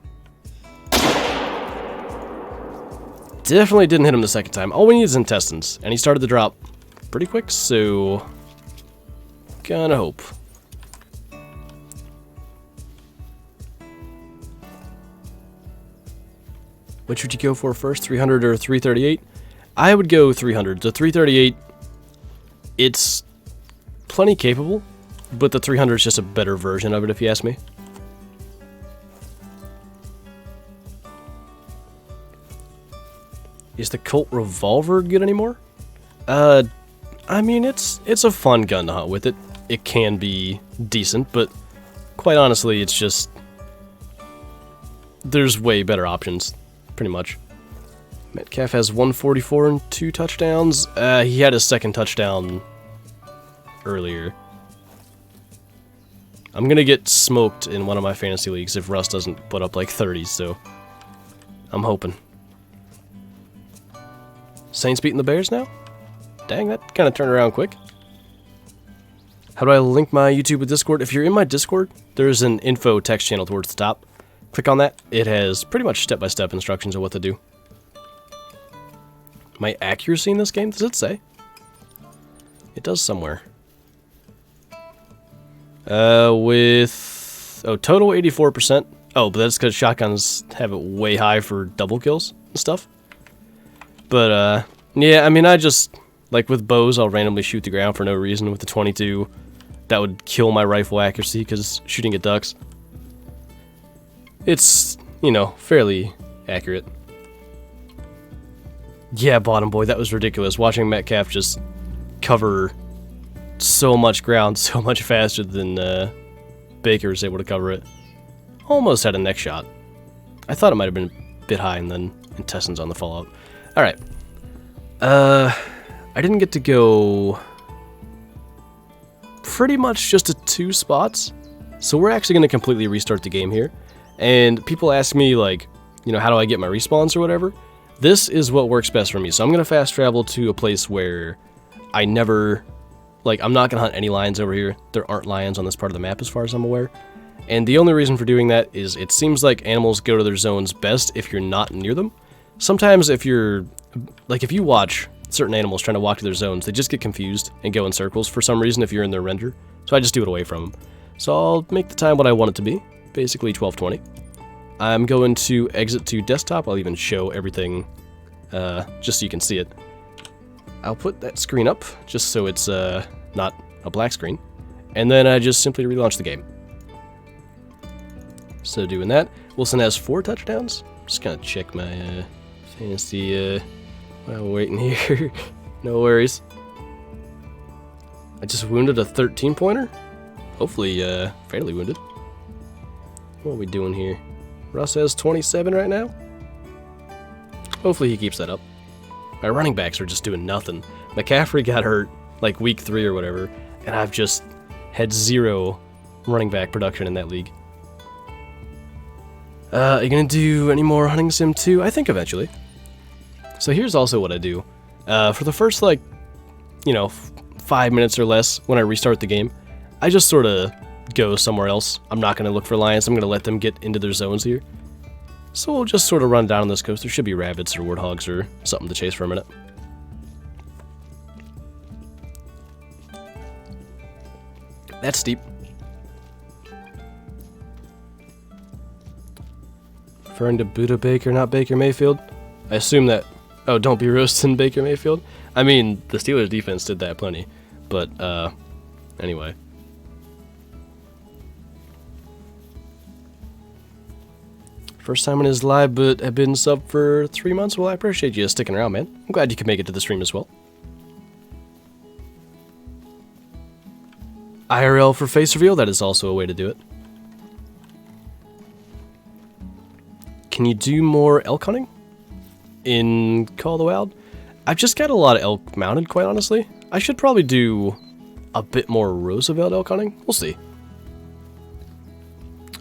Definitely didn't hit him the second time. All we need is intestines, and he started to drop pretty quick, so... Gonna hope. Which would you go for first, 300 or 338? I would go 300. The 338, it's plenty capable, but the 300 is just a better version of it if you ask me. Is the Colt revolver good anymore? I mean, it's a fun gun to hunt with it. It can be decent, but quite honestly, it's just... there's way better options, pretty much. Metcalf has 144 and 2 touchdowns. He had his second touchdown earlier. I'm gonna get smoked in one of my fantasy leagues if Russ doesn't put up like 30, so I'm hoping. Saints beating the Bears now? Dang, that kind of turned around quick. How do I link my YouTube with Discord? If you're in my Discord, there's an info text channel towards the top. Click on that. It has pretty much step-by-step instructions on what to do. My accuracy in this game, does it say? It does somewhere. With... oh, total 84%. Oh, but that's because shotguns have it way high for double kills and stuff. But, yeah, I mean, I just... like, with bows, I'll randomly shoot the ground for no reason. With the 22, that would kill my rifle accuracy, because shooting at ducks. It's, you know, fairly accurate. Yeah, bottom boy, that was ridiculous. Watching Metcalf just cover so much ground so much faster than Baker was able to cover it. Almost had a neck shot. I thought it might have been a bit high, and then intestines on the fallout. Alright. I didn't get to go pretty much just to 2 spots. So we're actually going to completely restart the game here. And people ask me, like, you know, how do I get my respawns or whatever? This is what works best for me. So I'm going to fast travel to a place where I never, like, I'm not going to hunt any lions over here. There aren't lions on this part of the map as far as I'm aware. And the only reason for doing that is it seems like animals go to their zones best if you're not near them. Sometimes if you're, like, if you watch certain animals trying to walk to their zones, they just get confused and go in circles for some reason if you're in their render. So I just do it away from them. So I'll make the time what I want it to be, basically 12:20. I'm going to exit to desktop. I'll even show everything just so you can see it. I'll put that screen up just so it's not a black screen. And then I just simply relaunch the game. So doing that, Wilson has 4 touchdowns. Just gonna check my fantasy while we're waiting here. No worries. I just wounded a 13-pointer. Hopefully, fairly wounded. What are we doing here? Russ has 27 right now. Hopefully he keeps that up. My running backs are just doing nothing. McCaffrey got hurt like week 3 or whatever, and I've just had 0 running back production in that league. Are you gonna do any more hunting sim 2? I think eventually. So here's also what I do. For the first, like, you know, 5 minutes or less when I restart the game, I just sort of go somewhere else. I'm not going to look for lions. I'm going to let them get into their zones here. So we'll just sort of run down on this coast. There should be rabbits or warthogs or something to chase for a minute. That's steep. Referring to Boota Baker, not Baker Mayfield. I assume that... oh, don't be roasting Baker Mayfield. I mean, the Steelers defense did that plenty. But, anyway. First time in his live, but have been sub for 3 months. Well, I appreciate you sticking around, man. I'm glad you could make it to the stream as well. IRL for face reveal, that is also a way to do it. Can you do more elk hunting in Call of the Wild? I've just got a lot of elk mounted, quite honestly. I should probably do a bit more Roosevelt elk hunting. We'll see.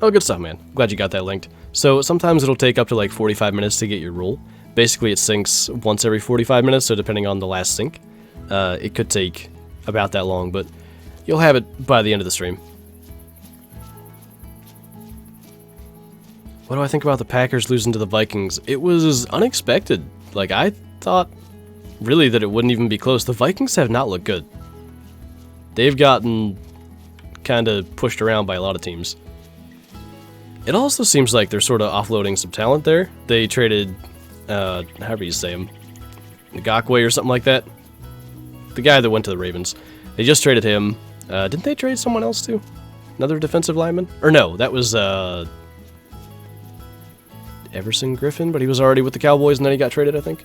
Oh, good stuff, man. Glad you got that linked. So sometimes it'll take up to like 45 minutes to get your roll. Basically, it syncs once every 45 minutes, so depending on the last sync, it could take about that long, but you'll have it by the end of the stream. What do I think about the Packers losing to the Vikings? It was unexpected. Like, I thought really that it wouldn't even be close. The Vikings have not looked good. They've gotten kind of pushed around by a lot of teams. It also seems like they're sort of offloading some talent there. They traded however you say him, Ngakwe or something like that. The guy that went to the Ravens. They just traded him. Didn't they trade someone else too? Another defensive lineman? Or no, that was Everson Griffin, but he was already with the Cowboys and then he got traded, I think.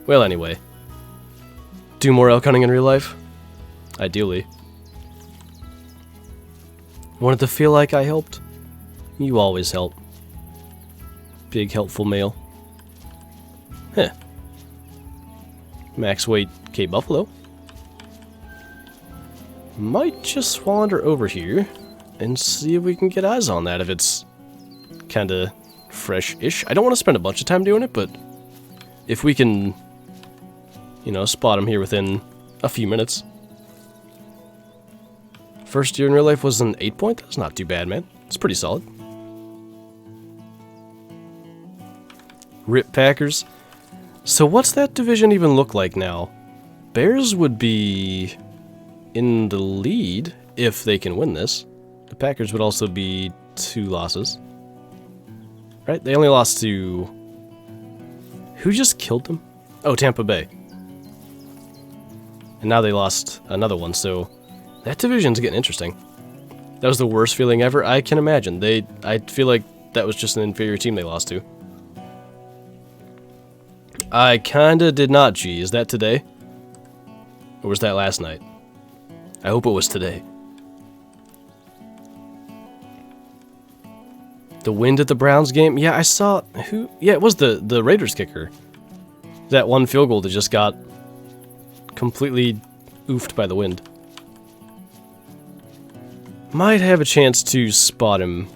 Well, anyway. Do more elk hunting in real life? Ideally. Wanted to feel like I helped? You always help. Big helpful male. Huh. Max weight Cape Buffalo. Might just wander over here and see if we can get eyes on that if it's kinda fresh-ish. I don't want to spend a bunch of time doing it, but if we can, you know, spot him here within a few minutes. First year in real life was an 8-point? That's not too bad, man. It's pretty solid. Rip Packers. So what's that division even look like now? Bears would be in the lead if they can win this. The Packers would also be 2 losses. Right? They only lost to... Who just killed them? Oh, Tampa Bay. And now they lost another one, so that division's getting interesting. That was the worst feeling ever. I can imagine. I feel like that was just an inferior team they lost to. I kinda did not, G. Is that today? Or was that last night? I hope it was today. The wind at the Browns game? Yeah, I saw... Who? Yeah, it was the Raiders kicker. That one field goal that just got completely oofed by the wind. Might have a chance to spot him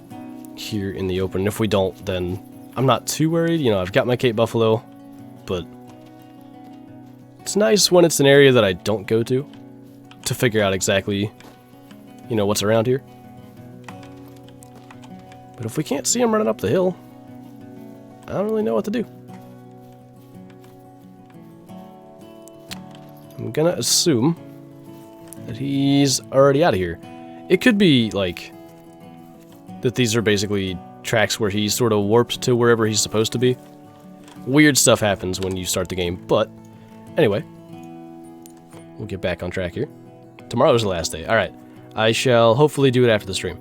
here in the open. If we don't, then I'm not too worried. You know, I've got my Cape Buffalo, but it's nice when it's an area that I don't go to figure out exactly, you know, what's around here. But if we can't see him running up the hill, I don't really know what to do. I'm gonna assume that he's already out of here. It could be, like, that these are basically tracks where he's sort of warped to wherever he's supposed to be. Weird stuff happens when you start the game, but anyway. We'll get back on track here. Tomorrow's the last day. Alright. I shall hopefully do it after the stream.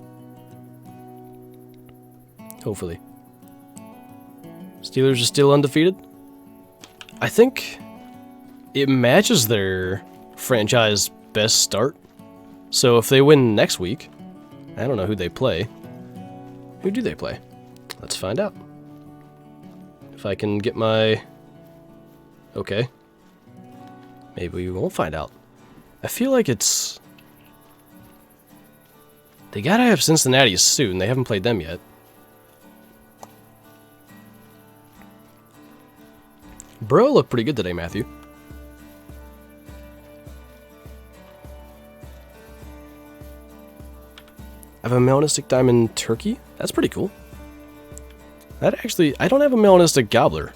Hopefully. Steelers are still undefeated. I think it matches their franchise best start. So if they win next week, I don't know who they play. Who do they play? Let's find out. If I can get my... Okay. Maybe we won't find out. I feel like it's... They gotta have Cincinnati soon. They haven't played them yet. Bro looked pretty good today, Matthew. I have a melanistic diamond turkey. That's pretty cool. That actually... I don't have a melanistic gobbler.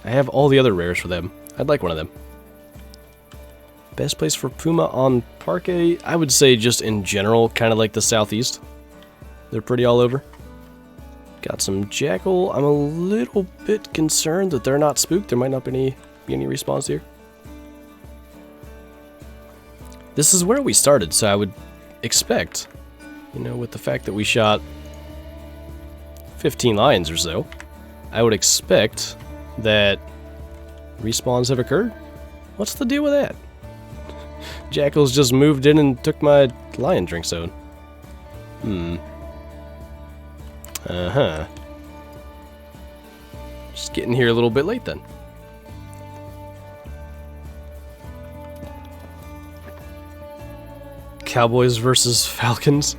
I have all the other rares for them. I'd like one of them. Best place for puma on parquet? I would say just in general, kind of like the southeast. They're pretty all over. Got some jackal. I'm a little bit concerned that they're not spooked. There might not be any respawns here. This is where we started, so I would expect, you know, with the fact that we shot 15 lions or so, I would expect that respawns have occurred. What's the deal with that? Jackals just moved in and took my lion drink zone. Uh-huh. Just getting here a little bit late then. Cowboys versus Falcons.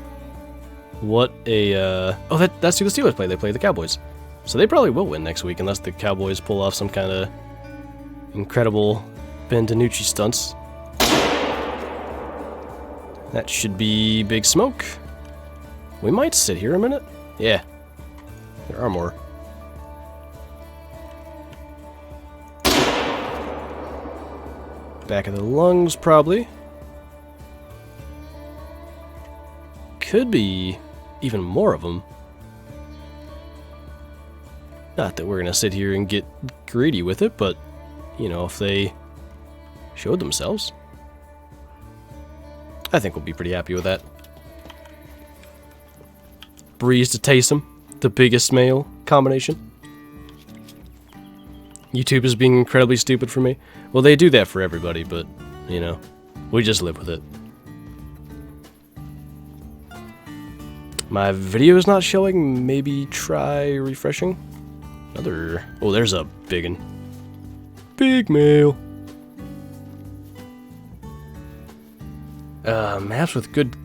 What a, Oh, that's who the Steelers play. They play the Cowboys. So they probably will win next week unless the Cowboys pull off some kind of incredible Ben DiNucci stunts. That should be big smoke. We might sit here a minute. Yeah. There are more. Back of the lungs, probably. Could be even more of them. Not that we're gonna sit here and get greedy with it, but, you know, if they showed themselves, I think we'll be pretty happy with that. Breeze to Taysom, the biggest male combination. YouTube is being incredibly stupid for me. Well, they do that for everybody, but, you know, we just live with it. My video is not showing. Maybe try refreshing. Another... Oh, there's a big one. Big male. Maps with good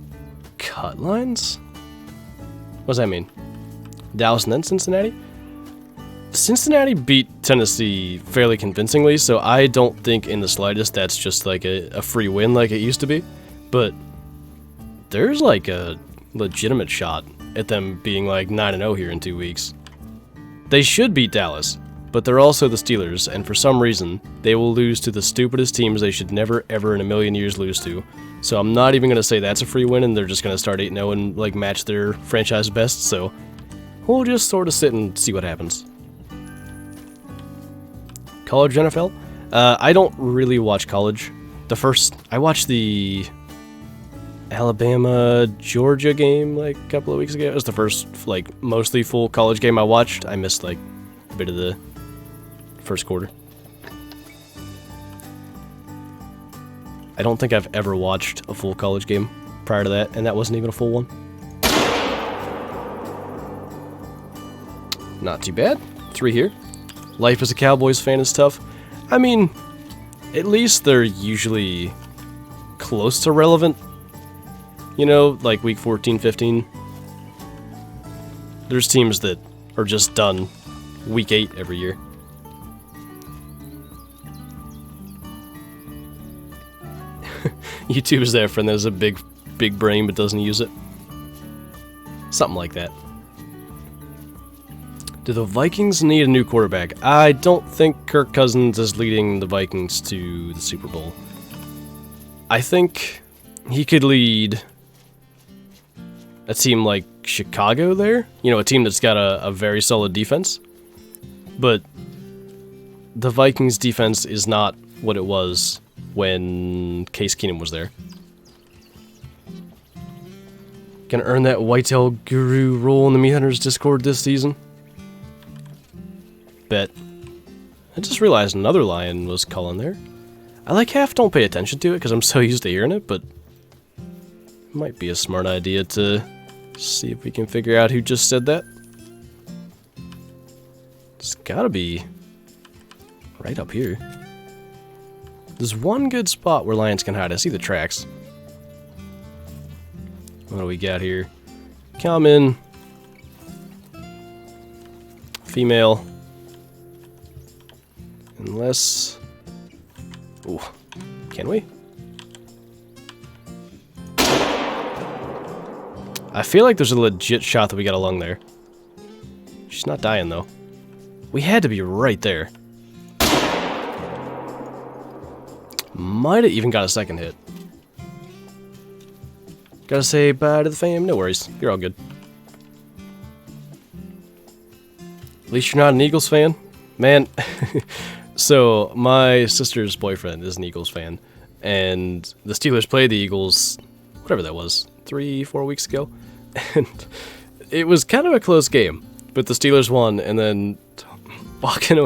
cut lines? What does that mean? Dallas and then Cincinnati? Cincinnati beat Tennessee fairly convincingly, so I don't think in the slightest that's just like a free win like it used to be. But there's like a legitimate shot at them being like 9-0 here in 2 weeks. They should beat Dallas, but they're also the Steelers, and for some reason, they will lose to the stupidest teams they should never ever in a million years lose to. So I'm not even going to say that's a free win, and they're just going to start 8-0 and like match their franchise best, so we'll just sort of sit and see what happens. College NFL? I don't really watch college. I watched the Alabama-Georgia game like a couple of weeks ago. It was the first like mostly full college game I watched. I missed like a bit of the first quarter. I don't think I've ever watched a full college game prior to that, and that wasn't even a full one. Not too bad. 3 here. Life as a Cowboys fan is tough. I mean, at least they're usually close to relevant. You know, like week 14, 15. There's teams that are just done week 8 every year. YouTube is there, friend. There's a big brain but doesn't use it. Something like that. Do the Vikings need a new quarterback? I don't think Kirk Cousins is leading the Vikings to the Super Bowl. I think he could lead a team like Chicago there. You know, a team that's got a very solid defense. But the Vikings defense is not what it was when Case Keenum was there. Gonna earn that Whitetail Guru role in the Meat Hunters Discord this season. Bet. I just realized another lion was calling there. I like half don't pay attention to it because I'm so used to hearing it, but it might be a smart idea to see if we can figure out who just said that. It's gotta be right up here. There's one good spot where lions can hide. I see the tracks. What do we got here? Common. Female. Unless... Ooh. Can we? I feel like there's a legit shot that we got a lung there. She's not dying, though. We had to be right there. Might have even got a second hit. Gotta say bye to the fam. No worries. You're all good. At least you're not an Eagles fan. Man, so my sister's boyfriend is an Eagles fan. And the Steelers played the Eagles, whatever that was, 3-4 weeks ago. And it was kind of a close game. But the Steelers won, and then walking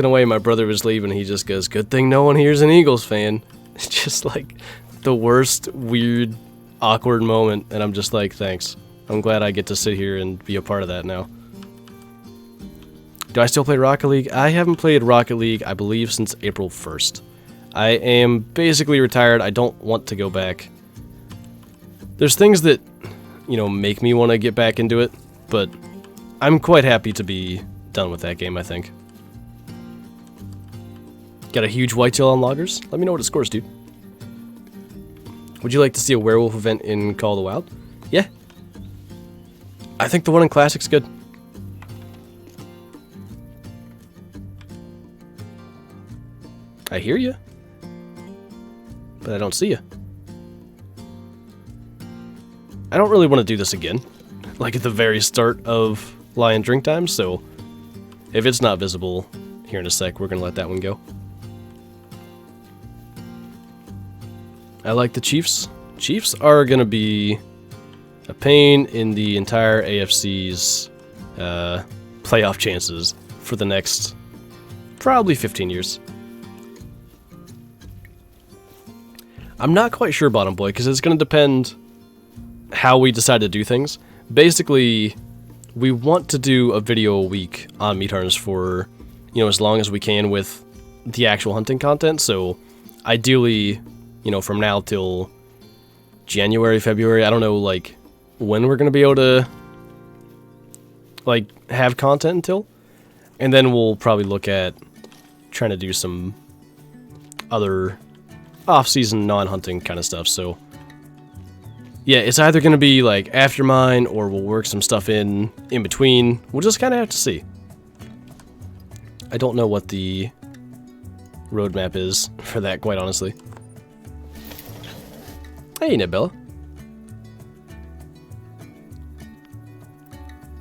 away, my brother was leaving. He just goes, "Good thing no one here's an Eagles fan." It's just like the worst, weird, awkward moment, and I'm just like, thanks. I'm glad I get to sit here and be a part of that now. Do I still play Rocket League? I haven't played Rocket League, I believe, since April 1st. I am basically retired. I don't want to go back. There's things that, you know, make me want to get back into it, but I'm quite happy to be done with that game, I think. Got a huge whitetail on loggers? Let me know what it scores, dude. Would you like to see a werewolf event in Call of the Wild? Yeah. I think the one in Classic's good. I hear you, but I don't see you. I don't really want to do this again, like at the very start of Lion Drink Time, so if it's not visible here in a sec, we're gonna let that one go. I like the Chiefs. Chiefs are gonna be a pain in the entire AFC's playoff chances for the next probably 15 years. I'm not quite sure, Bottom Boy, because it's going to depend how we decide to do things. Basically, we want to do a video a week on meat harness for, you know, as long as we can with the actual hunting content. So, ideally, you know, from now till January, February, I don't know, like, when we're going to be able to, like, have content until. And then we'll probably look at trying to do some other off-season, non-hunting kind of stuff. So, yeah, it's either going to be, like, after mine, or we'll work some stuff in between. We'll just kind of have to see. I don't know what the roadmap is for that, quite honestly. Hey, Nebella.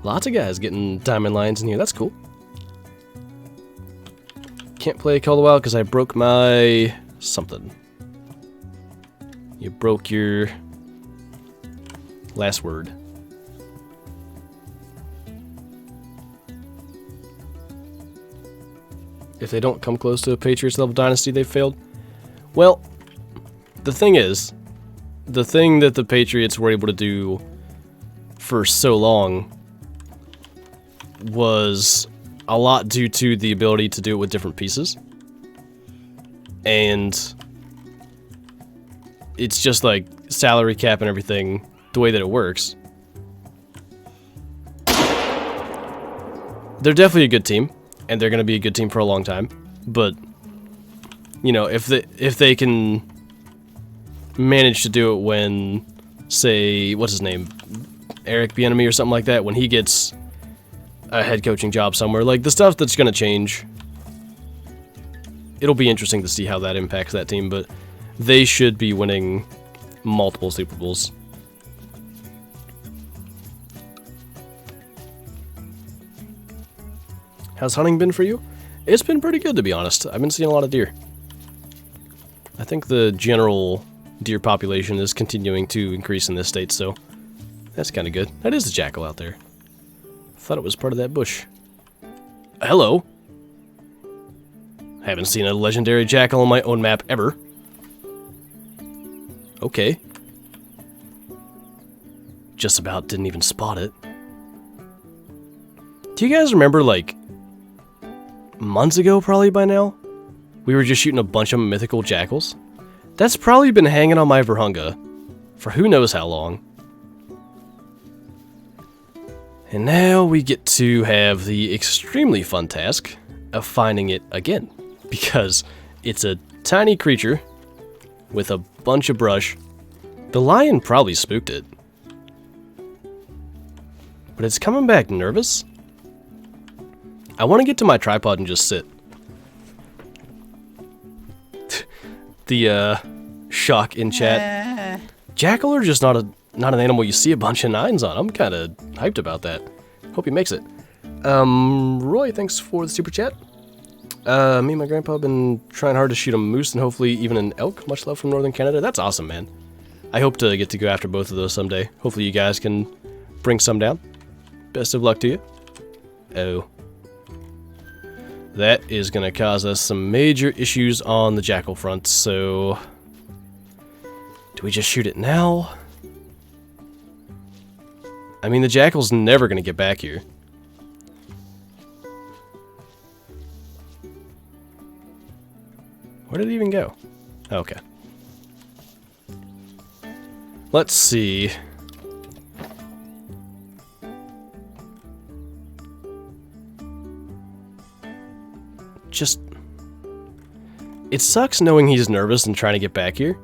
Lots of guys getting diamond lions in here. That's cool. Can't play Call of the Wild because I broke my something. You broke your last word. If they don't come close to a Patriots level dynasty, they've failed. Well, the thing is, the thing that the Patriots were able to do for so long was a lot due to the ability to do it with different pieces. And it's just like salary cap and everything, the way that it works. They're definitely a good team, and they're going to be a good team for a long time. But, you know, if they can manage to do it when, say, what's his name? Eric Beano or something like that, when he gets a head coaching job somewhere, like the stuff that's going to change, it'll be interesting to see how that impacts that team, but they should be winning multiple Super Bowls. How's hunting been for you? It's been pretty good, to be honest. I've been seeing a lot of deer. I think the general deer population is continuing to increase in this state, so that's kind of good. That is a jackal out there. Thought it was part of that bush. Hello. Haven't seen a legendary jackal on my own map ever. Okay. Just about didn't even spot it. Do you guys remember, like, months ago, probably by now, we were just shooting a bunch of mythical jackals? That's probably been hanging on my Vurhonga for who knows how long. And now we get to have the extremely fun task of finding it again, because it's a tiny creature with a bunch of brush. The lion probably spooked it. But it's coming back nervous. I want to get to my tripod and just sit. The shock in chat. Jackal are just not an animal you see a bunch of nines on. I'm kind of hyped about that. Hope he makes it. Roy, thanks for the super chat. Me and my grandpa have been trying hard to shoot a moose and hopefully even an elk. Much love from Northern Canada. That's awesome, man. I hope to get to go after both of those someday. Hopefully you guys can bring some down. Best of luck to you. Oh. That is going to cause us some major issues on the jackal front, so do we just shoot it now? I mean, the jackal's never going to get back here. Where did it even go? Okay. Let's see. Just... it sucks knowing he's nervous and trying to get back here.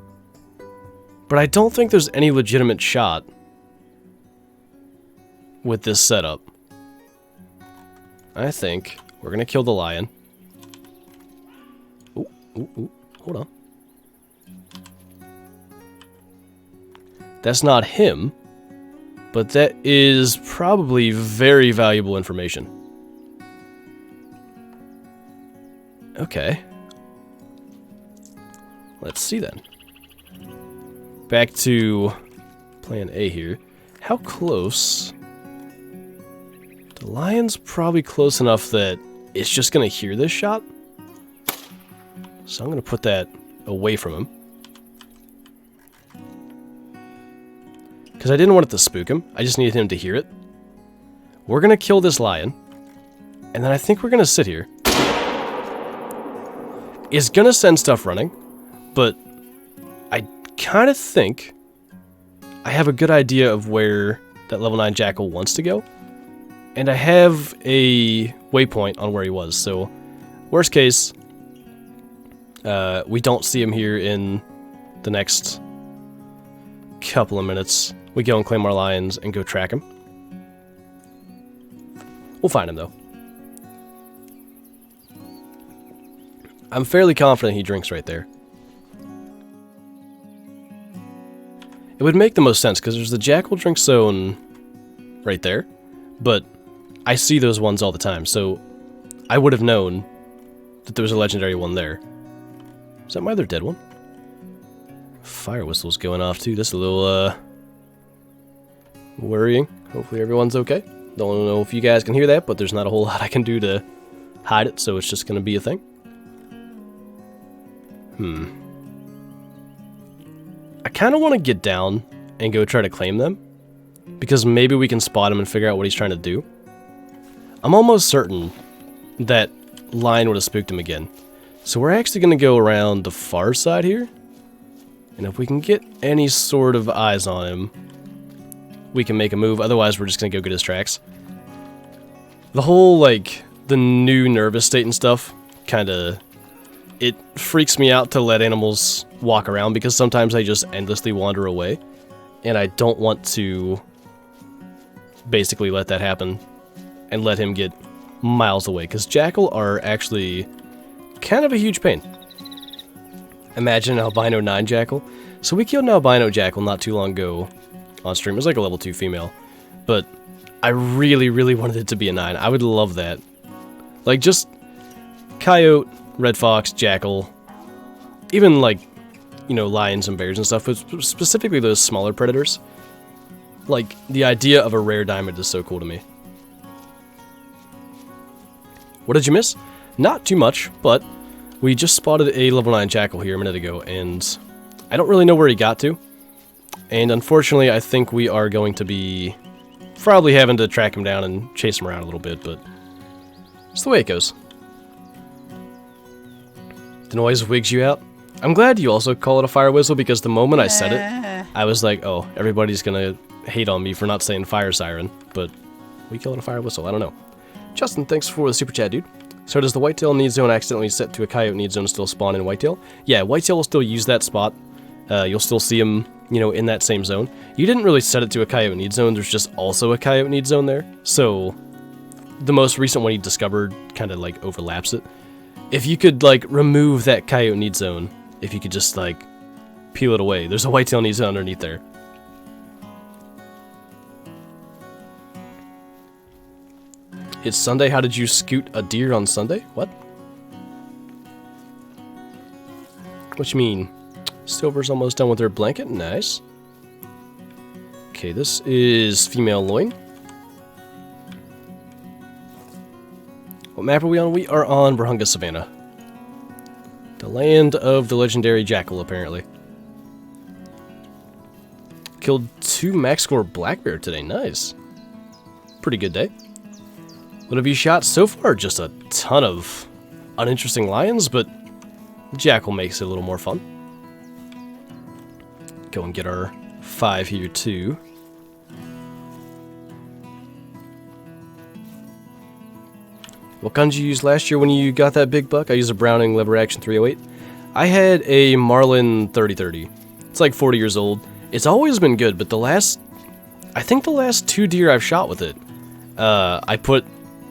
But I don't think there's any legitimate shot with this setup. I think we're gonna kill the lion. Ooh, ooh, ooh, hold on. That's not him, but that is probably very valuable information. Okay. Let's see then. Back to plan A here. How close? The lion's probably close enough that it's just going to hear this shot. So I'm going to put that away from him. Because I didn't want it to spook him. I just needed him to hear it. We're going to kill this lion. And then I think we're going to sit here. It's going to send stuff running. But I kind of think I have a good idea of where that level 9 jackal wants to go. And I have a waypoint on where he was. So, worst case, we don't see him here in the next couple of minutes. We go and claim our lions and go track him. We'll find him, though. I'm fairly confident he drinks right there. It would make the most sense, because there's the jackal drink zone right there. But I see those ones all the time, so I would have known that there was a legendary one there. Is that my other dead one? Fire whistle's going off, too. That's a little, worrying. Hopefully everyone's okay. Don't know if you guys can hear that, but there's not a whole lot I can do to hide it, so it's just going to be a thing. I kind of want to get down and go try to claim them, because maybe we can spot him and figure out what he's trying to do. I'm almost certain that lion would have spooked him again. So we're actually going to go around the far side here. And if we can get any sort of eyes on him, we can make a move. Otherwise, we're just going to go get his tracks. The whole, like, the new nervous state and stuff, kind of, it freaks me out to let animals walk around, because sometimes they just endlessly wander away. And I don't want to basically let that happen and let him get miles away, because jackal are actually kind of a huge pain. Imagine an albino 9 jackal. So we killed an albino jackal not too long ago on stream. It was like a level 2 female, but I really, really wanted it to be a 9. I would love that. Like, just coyote, red fox, jackal, even like, you know, lions and bears and stuff, but specifically those smaller predators. Like, the idea of a rare diamond is so cool to me. What did you miss? Not too much, but we just spotted a level 9 jackal here a minute ago, and I don't really know where he got to. And unfortunately, I think we are going to be probably having to track him down and chase him around a little bit, but it's the way it goes. The noise wigs you out. I'm glad you also call it a fire whistle, because the moment I said it, I was like, oh, everybody's gonna hate on me for not saying fire siren, but we call it a fire whistle. I don't know. Justin, thanks for the super chat, dude. So does the whitetail need zone accidentally set to a coyote need zone still spawn in whitetail? Yeah, whitetail will still use that spot. You'll still see him, you know, in that same zone. You didn't really set it to a coyote need zone. There's just also a coyote need zone there. So the most recent one you discovered kind of like overlaps it. If you could like remove that coyote need zone, if you could just like peel it away, there's a whitetail need zone underneath there. It's Sunday. How did you scoot a deer on Sunday? What? What you mean? Silver's almost done with her blanket. Nice. Okay, this is female loin. What map are we on? We are on Vurhonga Savanna. The land of the legendary jackal, apparently. Killed 2 max score black bear today. Nice. Pretty good day. What have you shot so far? Just a ton of uninteresting lions, but jackal makes it a little more fun. Go and get our 5 here, too. What gun did you use last year when you got that big buck? I used a Browning lever action 308. I had a Marlin 3030. It's like 40 years old. It's always been good, but I think the last 2 deer I've shot with it, I put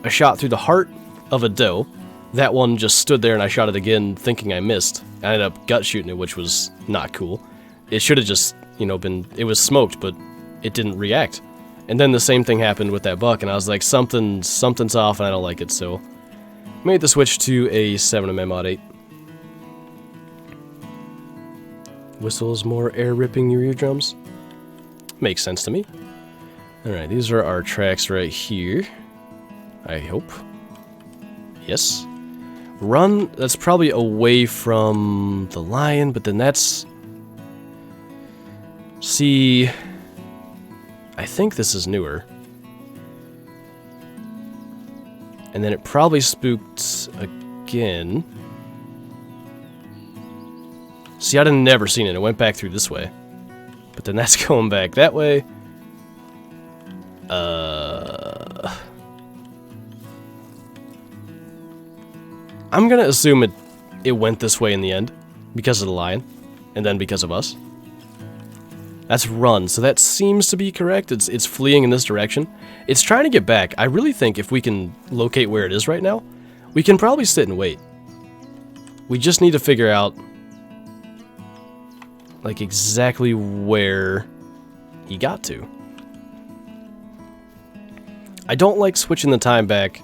a shot through the heart of a doe. That one just stood there and I shot it again thinking I missed. I ended up gut shooting it, which was not cool. It should have just, you know, it was smoked, but it didn't react. And then the same thing happened with that buck, and I was like, something's off and I don't like it, so Made the switch to a 7mm mod 8. Whistles more air ripping your eardrums. Makes sense to me. Alright, these are our tracks right here. I hope. Yes. Run, that's probably away from the lion, but then that's... See... I think this is newer. And then it probably spooked again. See, I'd have never seen it. It went back through this way. But then that's going back that way. I'm gonna assume it went this way in the end. Because of the lion. And then because of us. That's run, so that seems to be correct. It's fleeing in this direction. It's trying to get back. I really think if we can locate where it is right now, we can probably sit and wait. We just need to figure out like exactly where he got to. I don't like switching the time back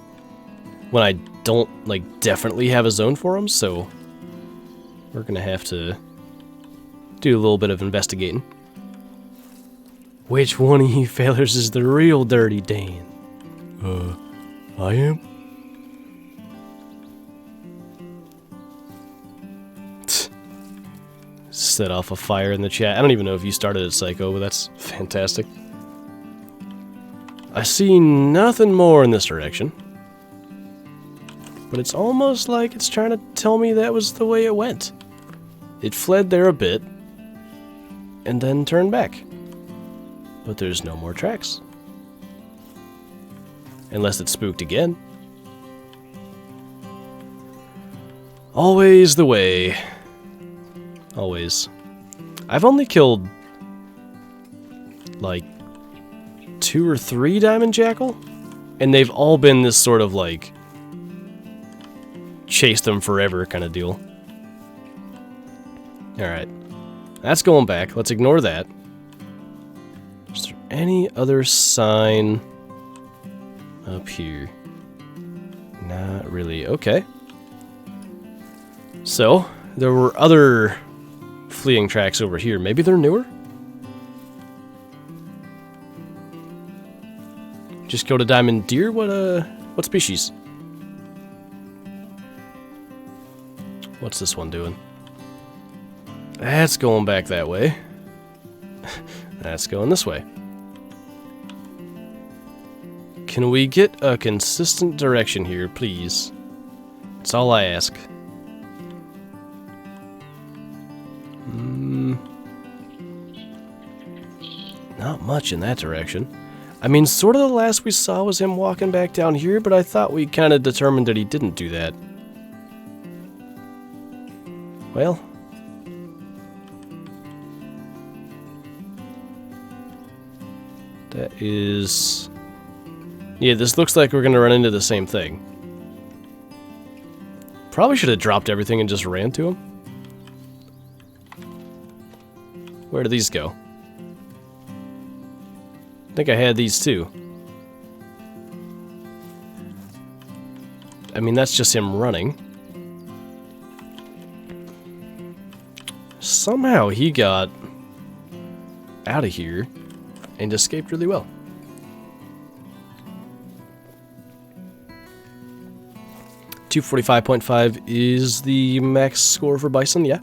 when I don't like definitely have a zone for him, so we're gonna have to do a little bit of investigating. Which one of you fellers is the real Dirty Dan? I am? Set off a fire in the chat. I don't even know if you started at Psycho, but that's fantastic. I see nothing more in this direction. But it's almost like it's trying to tell me that was the way it went. It fled there a bit, and then turned back. But there's no more tracks. Unless it's spooked again. Always the way. Always. I've only killed like 2 or 3 diamond jackal, and they've all been this sort of like chase them forever kind of deal. Alright. That's going back. Let's ignore that. Is there any other sign up here? Not really. Okay. So, there were other fleeing tracks over here. Maybe they're newer? Just go to diamond deer? What species? What's this one doing? That's going back that way. That's going this way. Can we get a consistent direction here, please? That's all I ask. Not much in that direction. I mean, sort of the last we saw was him walking back down here, but I thought we kind of determined that he didn't do that. Well. That is... Yeah, this looks like we're going to run into the same thing. Probably should have dropped everything and just ran to him. Where do these go? I think I had these too. I mean, that's just him running. Somehow he got out of here and escaped really well. .245.5 is the max score for Bison, yeah.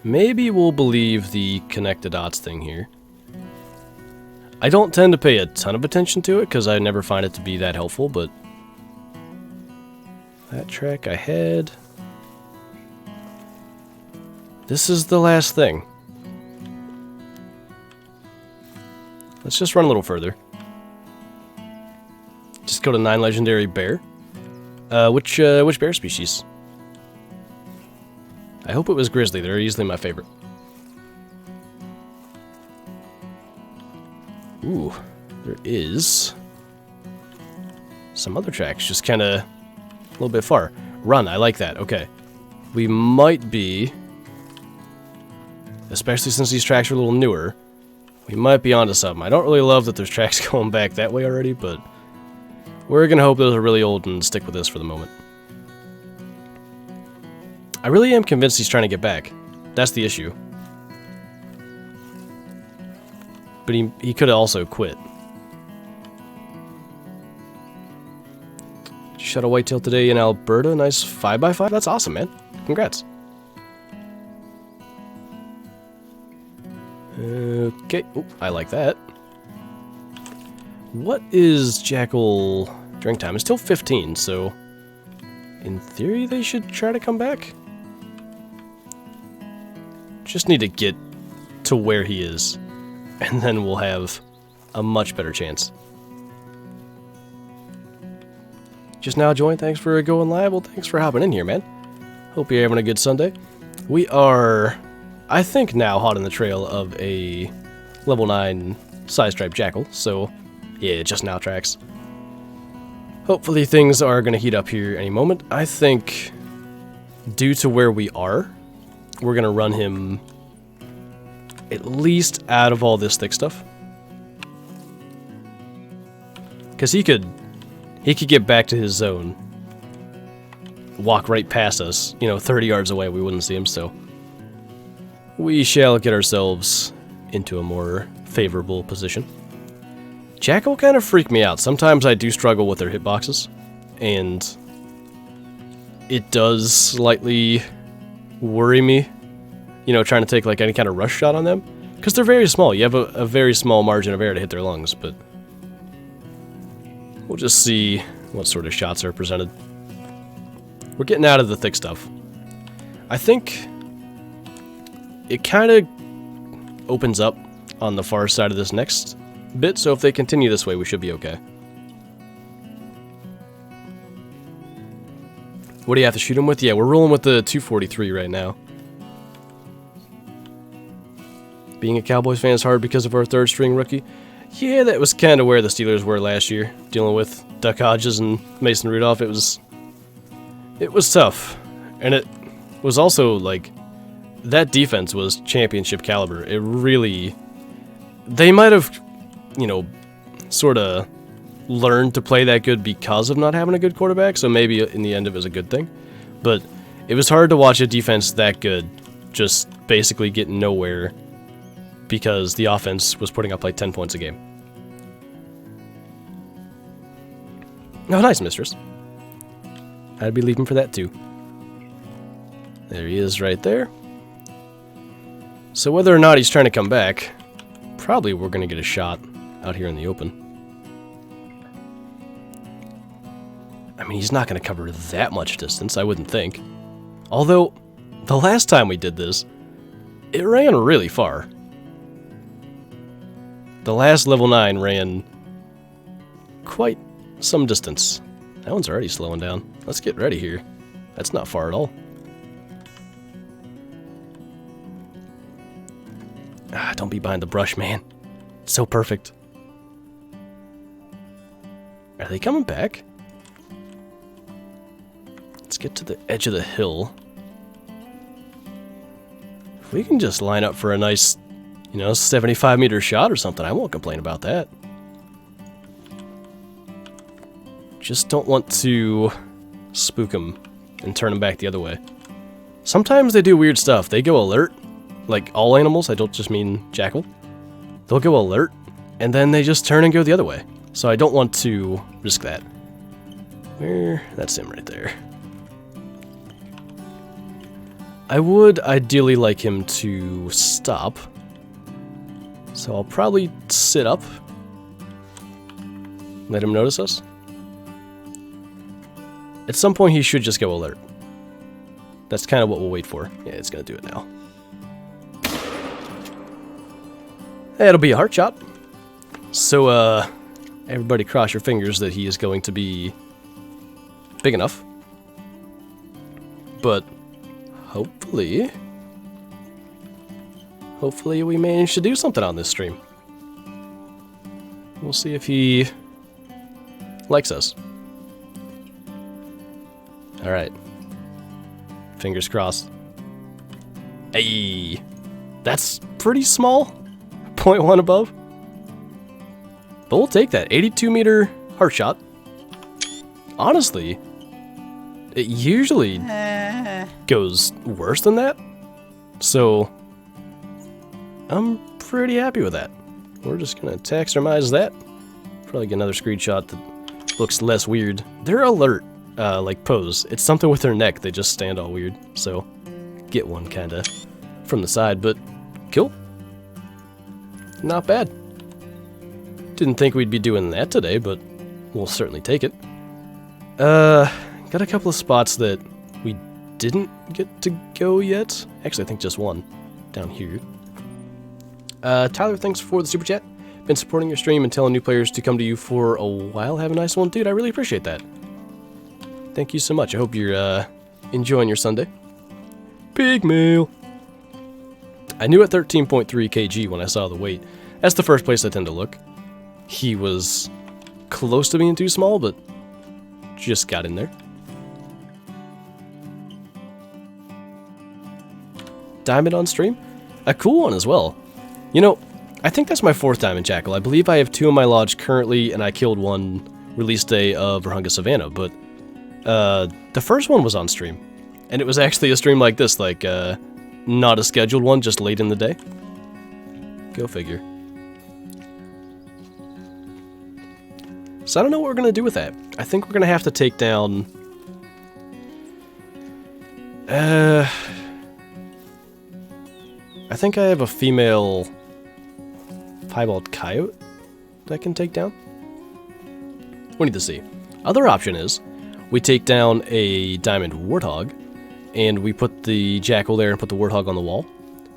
Maybe we'll believe the connect the dots thing here. I don't tend to pay a ton of attention to it because I never find it to be that helpful, but that track I had. This is the last thing. Let's just run a little further. Just go to 9 legendary bear. Which bear species? I hope it was grizzly. They're easily my favorite. Ooh, there is some other tracks, just kind of a little bit far. Run, I like that. Okay. We might be, especially since these tracks are a little newer, we might be onto something. I don't really love that there's tracks going back that way already, but we're gonna hope those are really old and stick with this for the moment. I really am convinced he's trying to get back. That's the issue. But he could have also quit. Shot a whitetail today in Alberta. Nice 5x5. That's awesome, man. Congrats. Okay. Ooh, I like that. What is jackal drink time? It's still 15, so in theory they should try to come back. Just need to get to where he is, and then we'll have a much better chance. Just now joined. Thanks for going live. Well, thanks for hopping in here, man. Hope you're having a good Sunday. We are, I think, now hot on the trail of a level 9 side-striped jackal, so yeah, just now tracks. Hopefully things are going to heat up here any moment. I think, due to where we are, we're going to run him at least out of all this thick stuff. Because he could get back to his zone, walk right past us, 30 yards away, we wouldn't see him, so we shall get ourselves into a more favorable position. Jackal kind of freak me out. Sometimes I do struggle with their hitboxes, and it does slightly worry me, trying to take like any kind of rush shot on them, because they're very small. You have a very small margin of error to hit their lungs, but we'll just see what sort of shots are presented. We're getting out of the thick stuff. I think it kind of opens up on the far side of this next bit, so if they continue this way, we should be okay. What do you have to shoot him with? Yeah, we're rolling with the 243 right now. Being a Cowboys fan is hard because of our third string rookie. Yeah, that was kind of where the Steelers were last year, dealing with Duck Hodges and Mason Rudolph. It was tough, and it was also like that defense was championship caliber. It really, they might have, sort of learned to play that good because of not having a good quarterback. So maybe in the end it was a good thing, but it was hard to watch a defense that good just basically get nowhere because the offense was putting up like 10 points a game. Oh, nice, mistress. I'd be leaving for that too. There he is right there. So whether or not he's trying to come back, probably we're going to get a shot out here in the open. I mean, he's not going to cover that much distance, I wouldn't think. Although, the last time we did this, it ran really far. The last level 9 ran quite some distance. That one's already slowing down. Let's get ready here. That's not far at all. Ah, don't be behind the brush, man. It's so perfect. Are they coming back? Let's get to the edge of the hill. If we can just line up for a nice, 75-meter shot or something, I won't complain about that. Just don't want to spook them and turn them back the other way. Sometimes they do weird stuff. They go alert, like all animals. I don't just mean jackal. They'll go alert, and then they just turn and go the other way. So I don't want to risk that. That's him right there. I would ideally like him to stop. So I'll probably sit up. Let him notice us. At some point he should just go alert. That's kind of what we'll wait for. Yeah, it's going to do it now. It'll be a heart shot. So, everybody cross your fingers that he is going to be big enough. But hopefully we manage to do something on this stream. We'll see if he likes us. Alright. Fingers crossed. Hey! That's pretty small, 0.1 above. But we'll take that. 82 meter heart shot. Honestly, it usually goes worse than that. So, I'm pretty happy with that. We're just gonna taxonomize that. Probably get another screenshot that looks less weird. Their alert, like pose, it's something with their neck. They just stand all weird. So, get one kinda from the side, but cool. Not bad. Didn't think we'd be doing that today, but we'll certainly take it. Got a couple of spots that we didn't get to go yet. Actually, I think just one down here. Tyler, thanks for the super chat. Been supporting your stream and telling new players to come to you for a while. Have a nice one. Dude, I really appreciate that. Thank you so much. I hope you're enjoying your Sunday. Big mail. I knew at 13.3 kg when I saw the weight. That's the first place I tend to look. He was close to being too small, but just got in there. Diamond on stream? A cool one as well. You know, I think that's my 4th diamond jackal. I believe I have 2 in my lodge currently, and I killed one release day of Vurhonga Savanna, but the first one was on stream. And it was actually a stream like this, like not a scheduled one, just late in the day. Go figure. So I don't know what we're going to do with that. I think we're going to have to take down... I think I have a female piebald coyote that I can take down. We need to see. Other option is we take down a diamond warthog and we put the jackal there and put the warthog on the wall.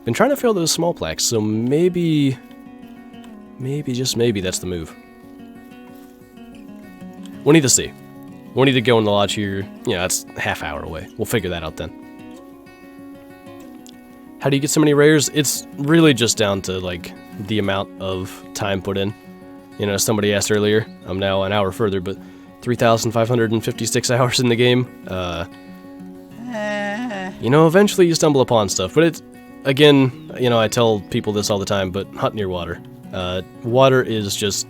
Been trying to fill those small plaques, so maybe, just maybe that's the move. We'll need to see. We'll need to go in the lodge here. You know, that's a half hour away. We'll figure that out then. How do you get so many rares? It's really just down to, like, the amount of time put in. You know, somebody asked earlier, I'm now an hour further, but 3,556 hours in the game. You know, eventually you stumble upon stuff, but it's, again, you know, I tell people this all the time, but hunt near water. Water is just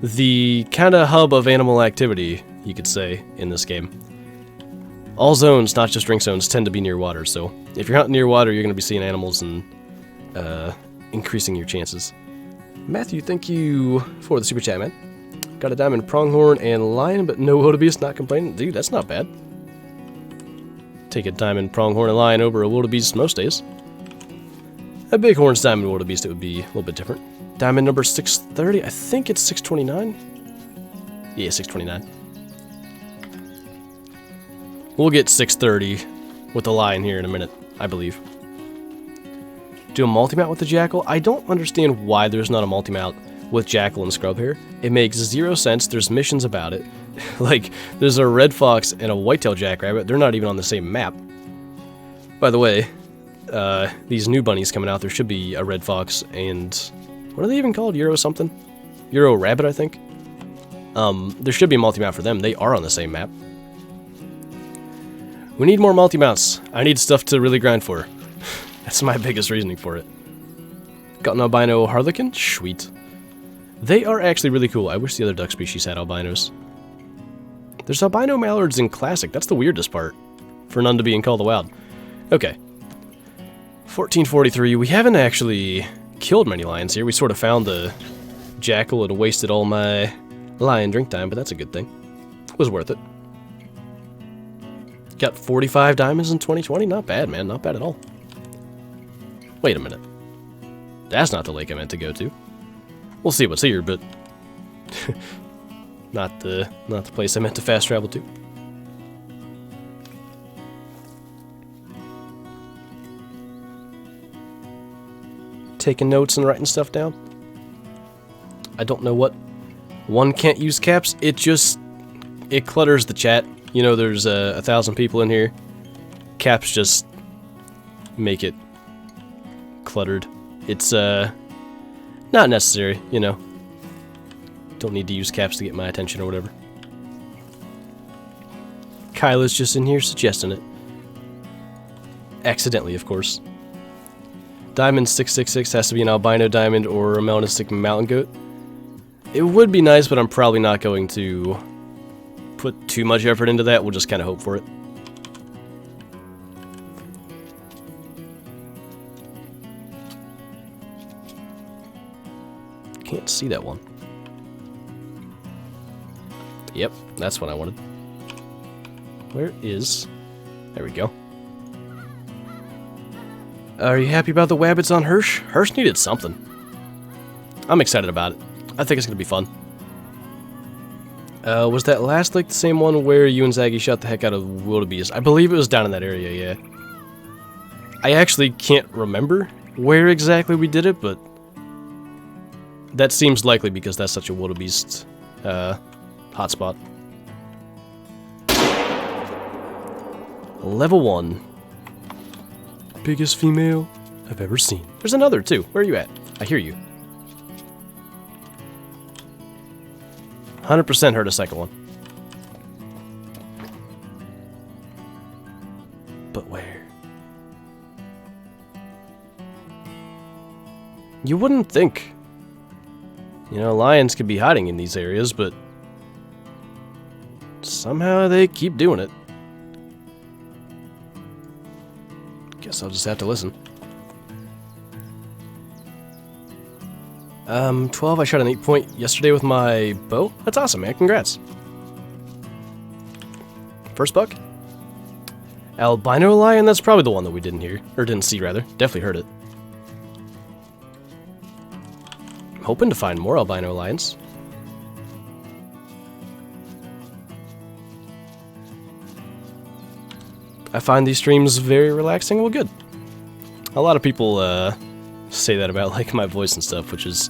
the kind of hub of animal activity, you could say, in this game. All zones, not just drink zones, tend to be near water, so if you're hunting near water, you're going to be seeing animals and increasing your chances. Matthew, thank you for the super chat, man. Got a diamond pronghorn and lion, but no wildebeest, not complaining. Dude, that's not bad. Take a diamond pronghorn and lion over a wildebeest most days. A bighorn's diamond wildebeest, it would be a little bit different. Diamond number 630, I think it's 629. Yeah, 629. We'll get 630 with the lion here in a minute, I believe. Do a multi-mount with the jackal? I don't understand why there's not a multi-mount with jackal and scrub here. It makes 0 sense. There's missions about it. Like, there's a red fox and a whitetail jackrabbit. They're not even on the same map. By the way, these new bunnies coming out, there should be a red fox and... what are they even called? Euro something? Euro rabbit, I think? There should be a multi-mount for them. They are on the same map. We need more multi-mounts. I need stuff to really grind for. That's my biggest reasoning for it. Got an albino harlequin? Sweet. They are actually really cool. I wish the other duck species had albinos. There's albino mallards in Classic. That's the weirdest part. For none to be in Call of the Wild. Okay. 1443. We haven't actually killed many lions here. We sort of found the jackal. It wasted all my lion drink time, but that's a good thing. It was worth it. Got 45 diamonds in 2020. Not bad, man. Not bad at all. Wait a minute. That's not the lake I meant to go to. We'll see what's here, but not the place I meant to fast travel to. Taking notes and writing stuff down. I don't know what. One can't use caps. It clutters the chat. You know, there's 1,000 people in here. Caps just make it cluttered. It's not necessary, you know. Don't need to use caps to get my attention or whatever. Kyla's just in here suggesting it. Accidentally, of course. Diamond 666 has to be an albino diamond or a melanistic mountain goat. It would be nice, but I'm probably not going to put too much effort into that. We'll just kind of hope for it. Can't see that one. Yep, that's what I wanted. Where is... There we go. Are you happy about the wabbits on Hirsch? Hirsch needed something. I'm excited about it. I think it's going to be fun. Was that last lake the same one where you and Zaggy shot the heck out of wildebeest? I believe it was down in that area, yeah. I actually can't remember where exactly we did it, but that seems likely because that's such a wildebeest hotspot. Level 1. Biggest female I've ever seen. There's another, too. Where are you at? I hear you. 100% heard a second one. But where? You wouldn't think. You know, lions could be hiding in these areas, but somehow they keep doing it. Guess I'll just have to listen. 12, I shot an 8-point yesterday with my bow. That's awesome, man. Congrats. First buck? Albino lion? That's probably the one that we didn't hear. Or didn't see, rather. Definitely heard it. I'm hoping to find more albino lions. I find these streams very relaxing. Well, good. A lot of people, say that about like my voice and stuff, which is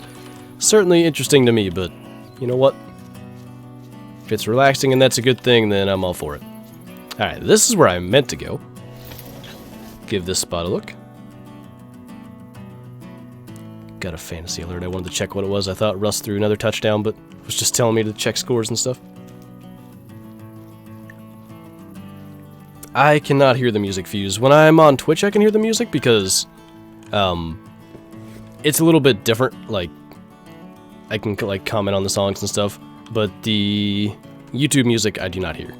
certainly interesting to me, but you know what? If it's relaxing and that's a good thing, then I'm all for it. Alright, this is where I meant to go. Give this spot a look. Got a fantasy alert. I wanted to check what it was. I thought Russ threw another touchdown, but was just telling me to check scores and stuff. I cannot hear the music fuse. When I'm on Twitch, I can hear the music because it's a little bit different. Like, I can like comment on the songs and stuff, but the YouTube music I do not hear.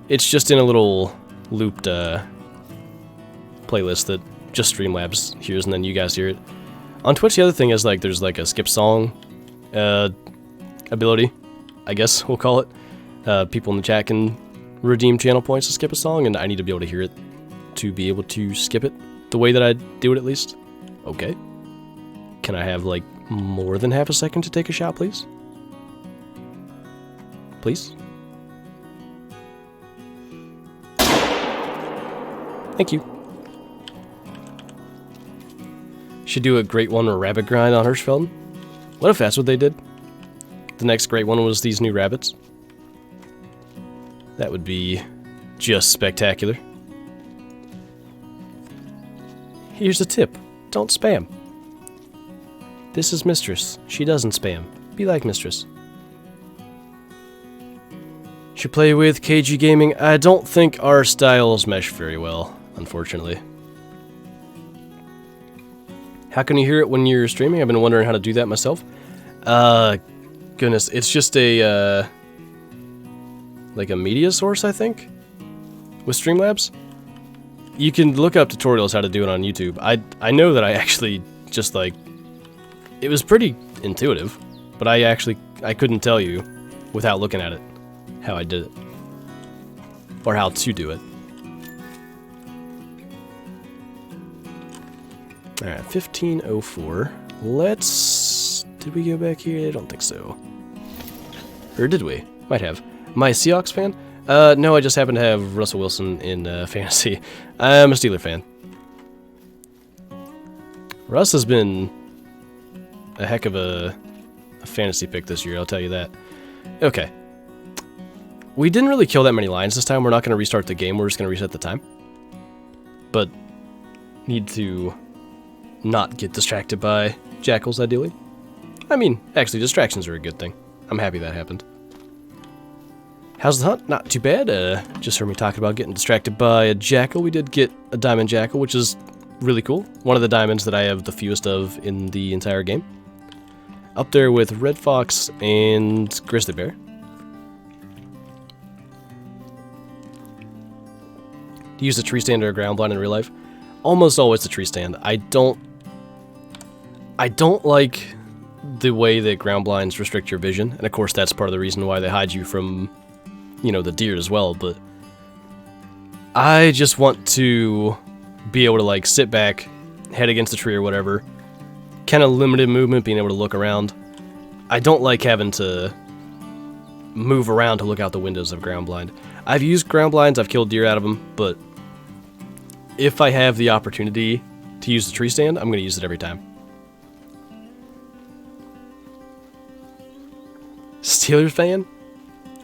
It's just in a little looped playlist that just Streamlabs hears, and then you guys hear it. On Twitch, the other thing is like there's like a skip song ability, I guess we'll call it. People in the chat can redeem channel points to skip a song, and I need to be able to hear it to be able to skip it the way that I do it, at least. Okay. Can I have like more than half a second to take a shot, please? Please? Thank you. Should do a great one or rabbit grind on Hirschfeld. What if that's what they did? The next great one was these new rabbits. That would be just spectacular. Here's a tip. Don't spam. This is Mistress. She doesn't spam. Be like Mistress. Should play with KG Gaming. I don't think our styles mesh very well, unfortunately. How can you hear it when you're streaming? I've been wondering how to do that myself. Goodness, it's just a, like a media source, I think, with Streamlabs. You can look up tutorials how to do it on YouTube. I know that I actually just like, it was pretty intuitive, but I couldn't tell you without looking at it how I did it, or how to do it. Alright, 1504. Let's... Did we go back here? I don't think so. Or did we? Might have. Am I a Seahawks fan? No, I just happen to have Russell Wilson in fantasy. I'm a Steeler fan. Russ has been a heck of a fantasy pick this year, I'll tell you that. Okay. We didn't really kill that many lions this time. We're not going to restart the game. We're just going to reset the time. But need to not get distracted by jackals, ideally. I mean, actually, distractions are a good thing. I'm happy that happened. How's the hunt? Not too bad. Just heard me talking about getting distracted by a jackal. We did get a diamond jackal, which is really cool. One of the diamonds that I have the fewest of in the entire game. Up there with Red Fox and Grizzly Bear. Use a tree stand or a ground blind in real life. Almost always the tree stand. I don't like the way that ground blinds restrict your vision, and of course that's part of the reason why they hide you from, you know, the deer as well, but I just want to be able to, like, sit back, head against the tree or whatever, kind of limited movement, being able to look around. I don't like having to move around to look out the windows of ground blind. I've used ground blinds, I've killed deer out of them, but if I have the opportunity to use the tree stand, I'm going to use it every time. Steelers fan?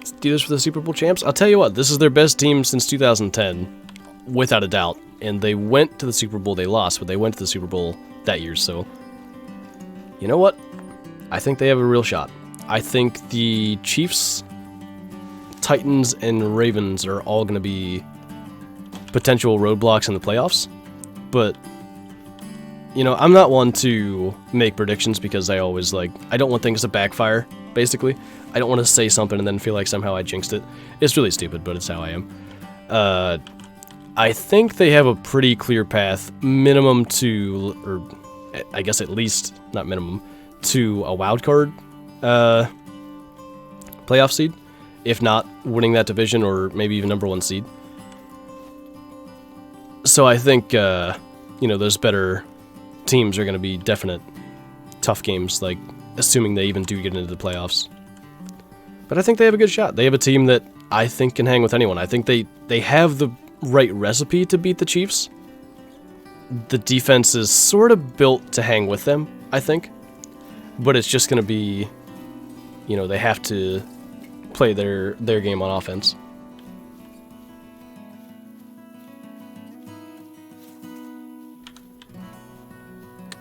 Steelers for the Super Bowl champs? I'll tell you what, this is their best team since 2010, without a doubt. And they went to the Super Bowl, they lost, but they went to the Super Bowl that year, so you know what? I think they have a real shot. I think the Chiefs, Titans, and Ravens are all going to be potential roadblocks in the playoffs, but you know, I'm not one to make predictions because I always, like, I don't want things to backfire, basically. I don't want to say something and then feel like somehow I jinxed it. It's really stupid, but it's how I am. I think they have a pretty clear path, minimum to, or I guess at least, not minimum, to a wildcard playoff seed, if not winning that division or maybe even #1 seed. So I think, you know, those better teams are going to be definite tough games, like, assuming they even do get into the playoffs. But I think they have a good shot. They have a team that I think can hang with anyone. I think they have the right recipe to beat the Chiefs. The defense is sort of built to hang with them, I think. But it's just going to be, you know, they have to play their game on offense.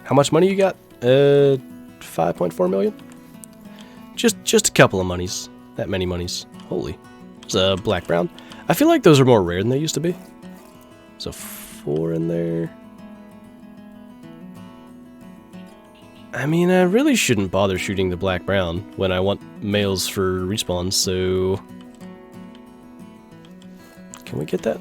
How much money you got? 5.4 million? Just a couple of monies. That many monies. Holy. It's a black brown. I feel like those are more rare than they used to be. So 4 in there. I mean, I really shouldn't bother shooting the black brown when I want males for respawns, so can we get that?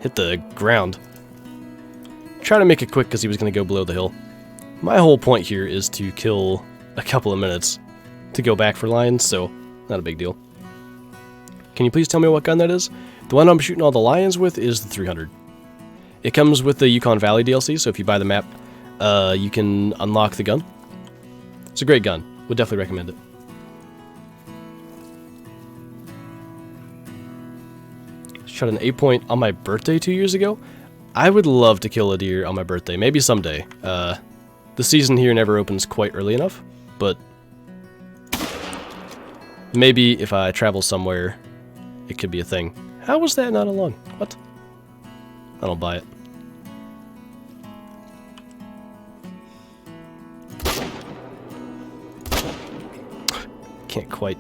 Hit the ground. Try to make it quick because he was going to go below the hill. My whole point here is to kill a couple of minutes to go back for lions, so not a big deal. Can you please tell me what gun that is? The one I'm shooting all the lions with is the 300. It comes with the Yukon Valley DLC, so if you buy the map, you can unlock the gun. It's a great gun. Would definitely recommend it. Shot an 8-point on my birthday 2 years ago. I would love to kill a deer on my birthday, maybe someday. The season here never opens quite early enough, but maybe if I travel somewhere, it could be a thing. How was that not along? What? I don't buy it. Can't quite.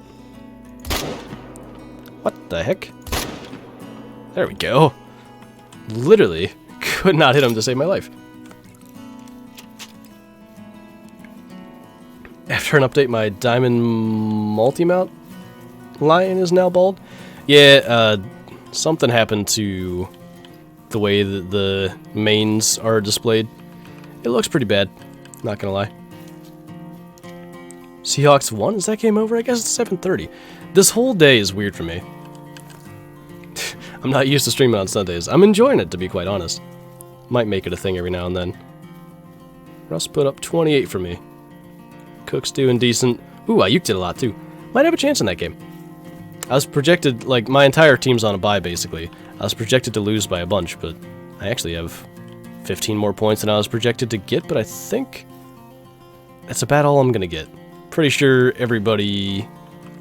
What the heck? There we go. Literally could not hit him to save my life. After an update, my diamond multi-mount lion is now bald. Yeah, something happened to the way that the mains are displayed. It looks pretty bad, not gonna lie. Seahawks won? Is that game over? I guess it's 7:30. This whole day is weird for me. I'm not used to streaming on Sundays. I'm enjoying it, to be quite honest. Might make it a thing every now and then. Russ put up 28 for me. Cook's doing decent. Ooh, I uked it a lot too. Might have a chance in that game. I was projected, like, my entire team's on a bye, basically. I was projected to lose by a bunch, but I actually have 15 more points than I was projected to get, but I think that's about all I'm gonna get. Pretty sure everybody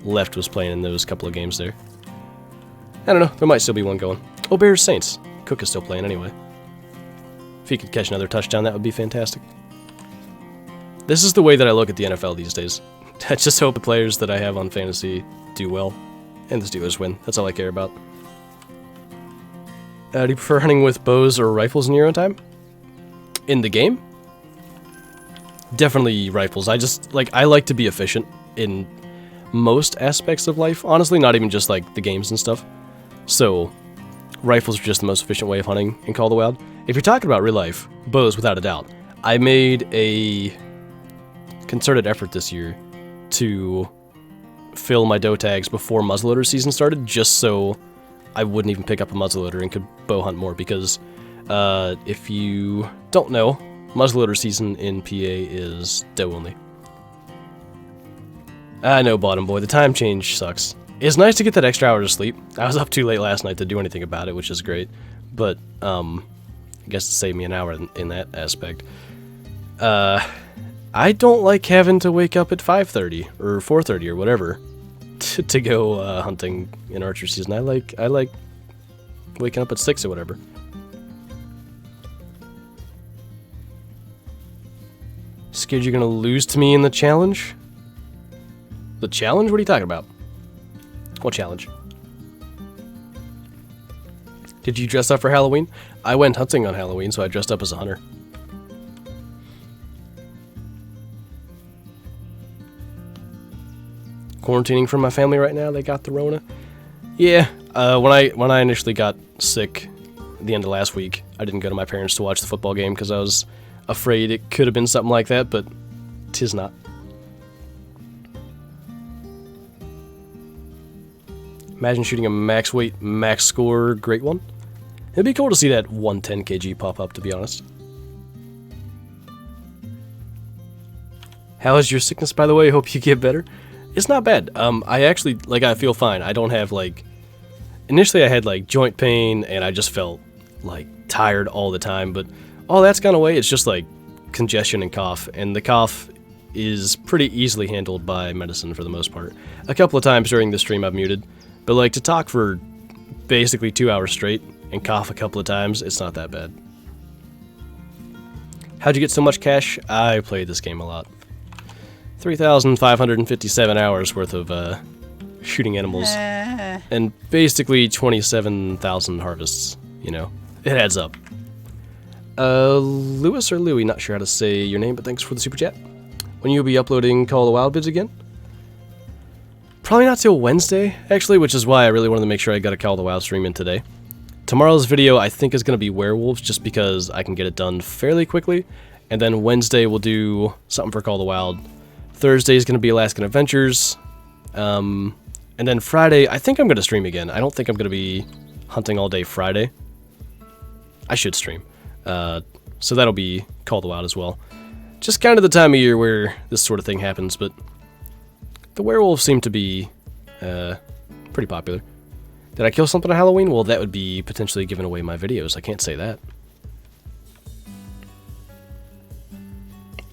left was playing in those couple of games there. I don't know, there might still be one going. Oh, Bears Saints. Cook is still playing anyway. If he could catch another touchdown, that would be fantastic. This is the way that I look at the NFL these days. I just hope the players that I have on fantasy do well, and the Steelers win. That's all I care about. Do you prefer hunting with bows or rifles in your own time? In the game? Definitely rifles. I like to be efficient in most aspects of life. Honestly, not even just like the games and stuff. So, rifles are just the most efficient way of hunting in Call of the Wild. If you're talking about real life, bows without a doubt. I made a concerted effort this year to fill my doe tags before muzzleloader season started, just so I wouldn't even pick up a muzzleloader and could bow hunt more, because if you don't know, muzzleloader season in PA is doe only. I know, bottom boy, the time change sucks. It's nice to get that extra hour of sleep. I was up too late last night to do anything about it, which is great, but I guess it saved me an hour in that aspect. I don't like having to wake up at 5:30 or 4:30 or whatever to go hunting in archery season. I like waking up at 6 or whatever. Scared you're gonna lose to me in the challenge? The challenge? What are you talking about? What challenge? Did you dress up for Halloween? I went hunting on Halloween, so I dressed up as a hunter. Quarantining from my family right now. They got the Rona. Yeah. When I initially got sick at the end of last week, I didn't go to my parents to watch the football game because I was afraid it could have been something like that, but 'tis not. Imagine shooting a max weight, max score great one. It'd be cool to see that 110 kg pop up, to be honest. How is your sickness, by the way? Hope you get better. It's not bad. I feel fine. I don't have, initially I had, joint pain, and I just felt, tired all the time, but all that's gone away. It's just, congestion and cough, and the cough is pretty easily handled by medicine for the most part. A couple of times during the stream I've muted, but, to talk for basically 2 hours straight and cough a couple of times, it's not that bad. How'd you get so much cash? I played this game a lot. 3,557 hours worth of shooting animals, and basically 27,000 harvests, it adds up. Lewis or Louie, not sure how to say your name, but thanks for the super chat. When you'll be uploading Call of the Wild vids again? Probably not till Wednesday, actually, which is why I really wanted to make sure I got a Call of the Wild stream in today. Tomorrow's video, I think, is going to be werewolves, just because I can get it done fairly quickly, and then Wednesday we'll do something for Call of the Wild. Thursday is going to be Alaskan Adventures, and then Friday, I think I'm going to stream again. I don't think I'm going to be hunting all day Friday. I should stream. So that'll be Call of the Wild as well. Just kind of the time of year where this sort of thing happens, but the werewolves seem to be pretty popular. Did I kill something on Halloween? Well, that would be potentially giving away my videos. I can't say that.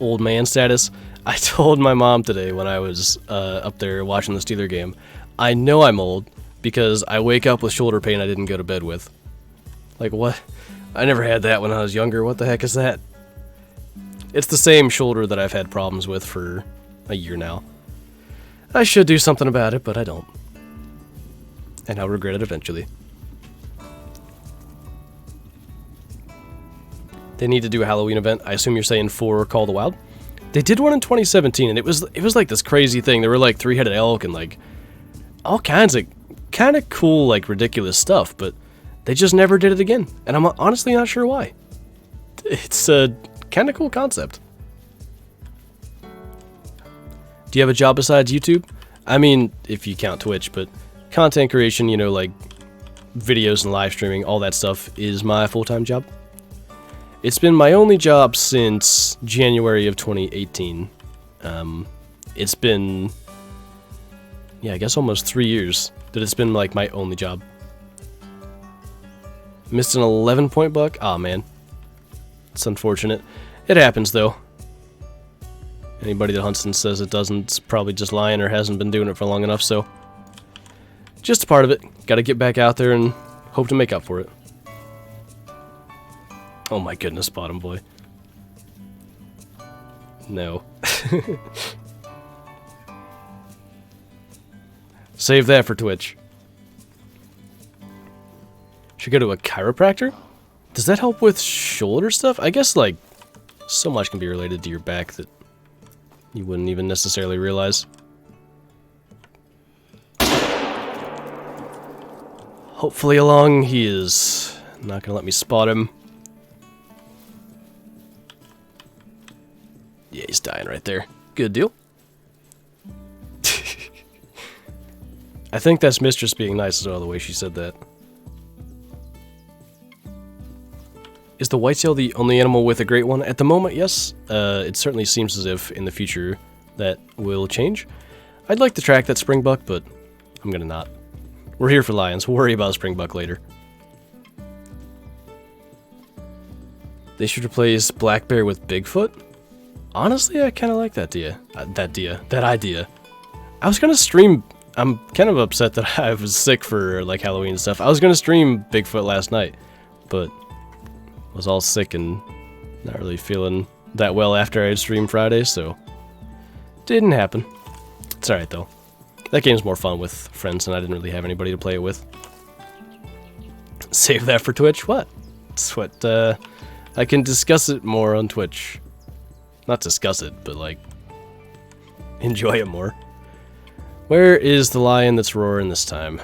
Old man status. I told my mom today when I was up there watching the Steeler game, I know I'm old because I wake up with shoulder pain I didn't go to bed with. Like, what? I never had that when I was younger. What the heck is that? It's the same shoulder that I've had problems with for a year now. I should do something about it, but I don't. And I'll regret it eventually. They need to do a Halloween event. I assume you're saying for Call of the Wild? They did one in 2017, and it was like this crazy thing. There were like three-headed elk and like all kinds of kind of cool, like ridiculous stuff, but they just never did it again. And I'm honestly not sure why. It's a kind of cool concept. Do you have a job besides YouTube? I mean, if you count Twitch, but content creation, you know, like videos and live streaming, all that stuff is my full-time job. It's been my only job since January of 2018. It's been, yeah, I guess almost 3 years that it's been like my only job. Missed an 11-point buck? Aw, man. It's unfortunate. It happens, though. Anybody that hunts and says it doesn't is probably just lying or hasn't been doing it for long enough, so just a part of it. Gotta get back out there and hope to make up for it. Oh my goodness, bottom boy. No. Save that for Twitch. Should go to a chiropractor? Does that help with shoulder stuff? I guess, like, so much can be related to your back that you wouldn't even necessarily realize. Hopefully along, he is not gonna let me spot him. Yeah, he's dying right there. Good deal. I think that's Mistress being nice as well, the way she said that. Is the whitetail the only animal with a great one? At the moment, yes. It certainly seems as if in the future that will change. I'd like to track that springbuck, but I'm gonna not. We're here for lions. We'll worry about springbuck later. They should replace black bear with Bigfoot? Honestly, I kind of like that idea. That idea. I was gonna stream. I'm kind of upset that I was sick for like Halloween and stuff. I was gonna stream Bigfoot last night, but was all sick and not really feeling that well after I had streamed Friday, so didn't happen. It's alright though. That game's more fun with friends and I didn't really have anybody to play it with. Save that for Twitch? What? It's what, I can discuss it more on Twitch. Not discuss it, but like, enjoy it more. Where is the lion that's roaring this time?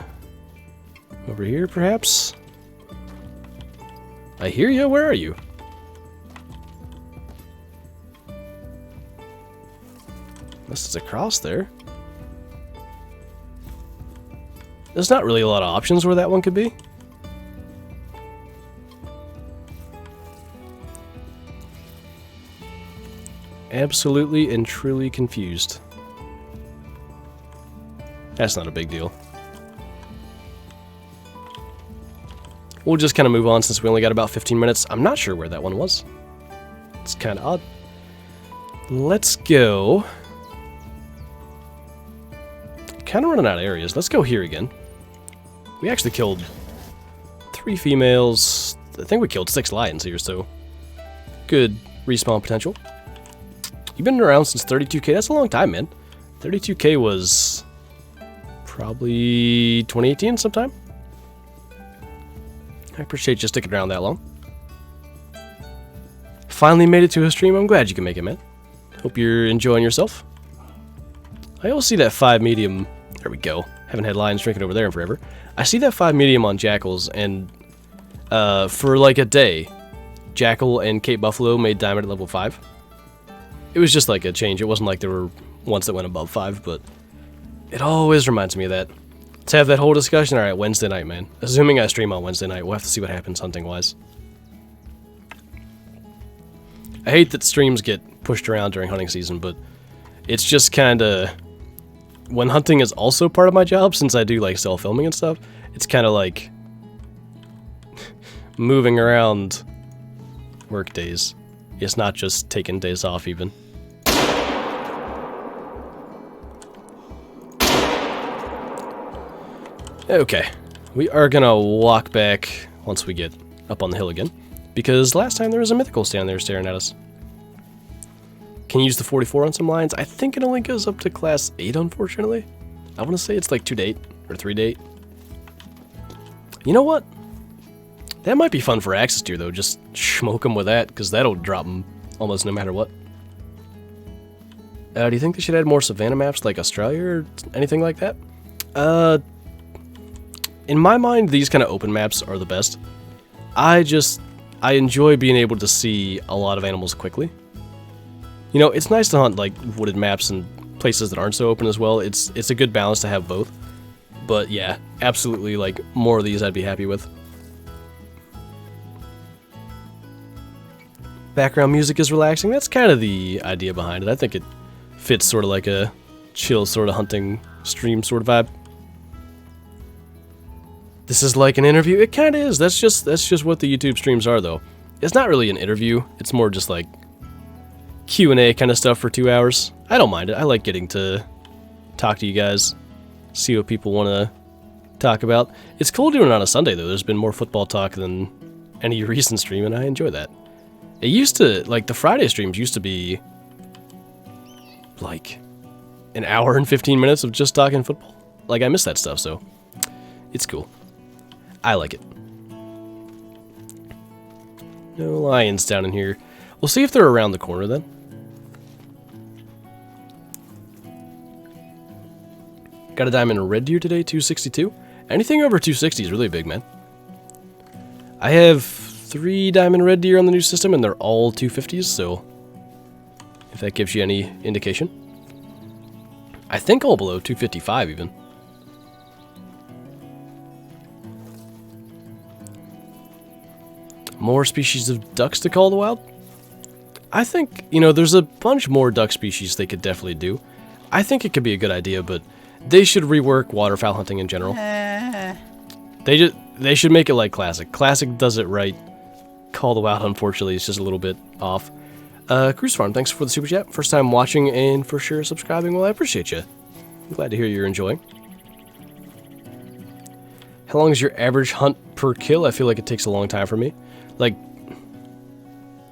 Over here, perhaps? I hear you. Where are you? This is across there. There's not really a lot of options where that one could be. Absolutely and truly confused. That's not a big deal. We'll just kind of move on since we only got about 15 minutes. I'm not sure where that one was. It's kind of odd. Let's go. Kind of running out of areas. Let's go here again. We actually killed 3 females. I think we killed 6 lions here, so good respawn potential. You've been around since 32K. That's a long time, man. 32K was probably 2018 sometime. I appreciate you sticking around that long. Finally made it to a stream. I'm glad you can make it, man. Hope you're enjoying yourself. I always see that 5 medium. There we go. Haven't had lions drinking over there in forever. I see that 5 medium on jackals, and for like a day, jackal and Cape Buffalo made diamond at level 5. It was just like a change. It wasn't like there were ones that went above 5, but it always reminds me of that. Let's have that whole discussion. Alright, Wednesday night, man. Assuming I stream on Wednesday night, we'll have to see what happens hunting-wise. I hate that streams get pushed around during hunting season, but it's just kinda... When hunting is also part of my job, since I do like self-filming and stuff, it's kinda like... moving around work days. It's not just taking days off, even. Okay, we are gonna walk back once we get up on the hill again, because last time there was a mythical standing there staring at us. Can you use the 44 on some lions? I think it only goes up to class 8, unfortunately. I want to say it's like 2 to 8, or 3 to 8. You know what? That might be fun for access to, though, just smoke them with that, because that'll drop them almost no matter what. Do you think they should add more Savanna maps like Australia or anything like that? In my mind, these kind of open maps are the best. I enjoy being able to see a lot of animals quickly. You know, it's nice to hunt like wooded maps and places that aren't so open as well. It's a good balance to have both. But yeah, absolutely, like more of these I'd be happy with. Background music is relaxing. That's kind of the idea behind it. I think it fits sort of like a chill sort of hunting stream sort of vibe. This is like an interview. It kind of is. That's just what the YouTube streams are, though. It's not really an interview. It's more just like Q&A kind of stuff for 2 hours. I don't mind it. I like getting to talk to you guys, see what people want to talk about. It's cool doing it on a Sunday, though. There's been more football talk than any recent stream, and I enjoy that. It used to, like, the Friday streams used to be like an hour and 15 minutes of just talking football. Like, I miss that stuff, so it's cool. I like it. No lions down in here. We'll see if they're around the corner then. Got a diamond red deer today, 262. Anything over 260 is really big, man. I have 3 diamond red deer on the new system, and they're all 250s, so if that gives you any indication. I think all below 255 even. More species of ducks to call the wild? I think, you know, there's a bunch more duck species they could definitely do. I think it could be a good idea, but they should rework waterfowl hunting in general. They should make it like Classic. Classic does it right. Call the wild, unfortunately, is just a little bit off. Cruise Farm, thanks for the super chat. First time watching and for sure subscribing. Well, I appreciate you. I'm glad to hear you're enjoying. How long is your average hunt per kill? I feel like it takes a long time for me. Like,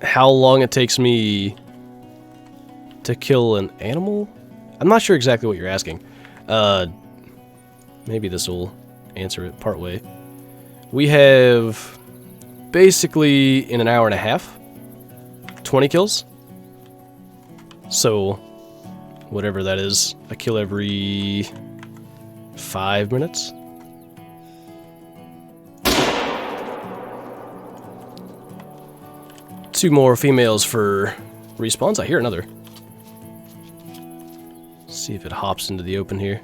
how long it takes me to kill an animal? I'm not sure exactly what you're asking. Maybe this will answer it partway. We have basically in an hour and a half 20 kills. So whatever that is, a kill every 5 minutes. Two more females for respawns. I hear another. See if it hops into the open here.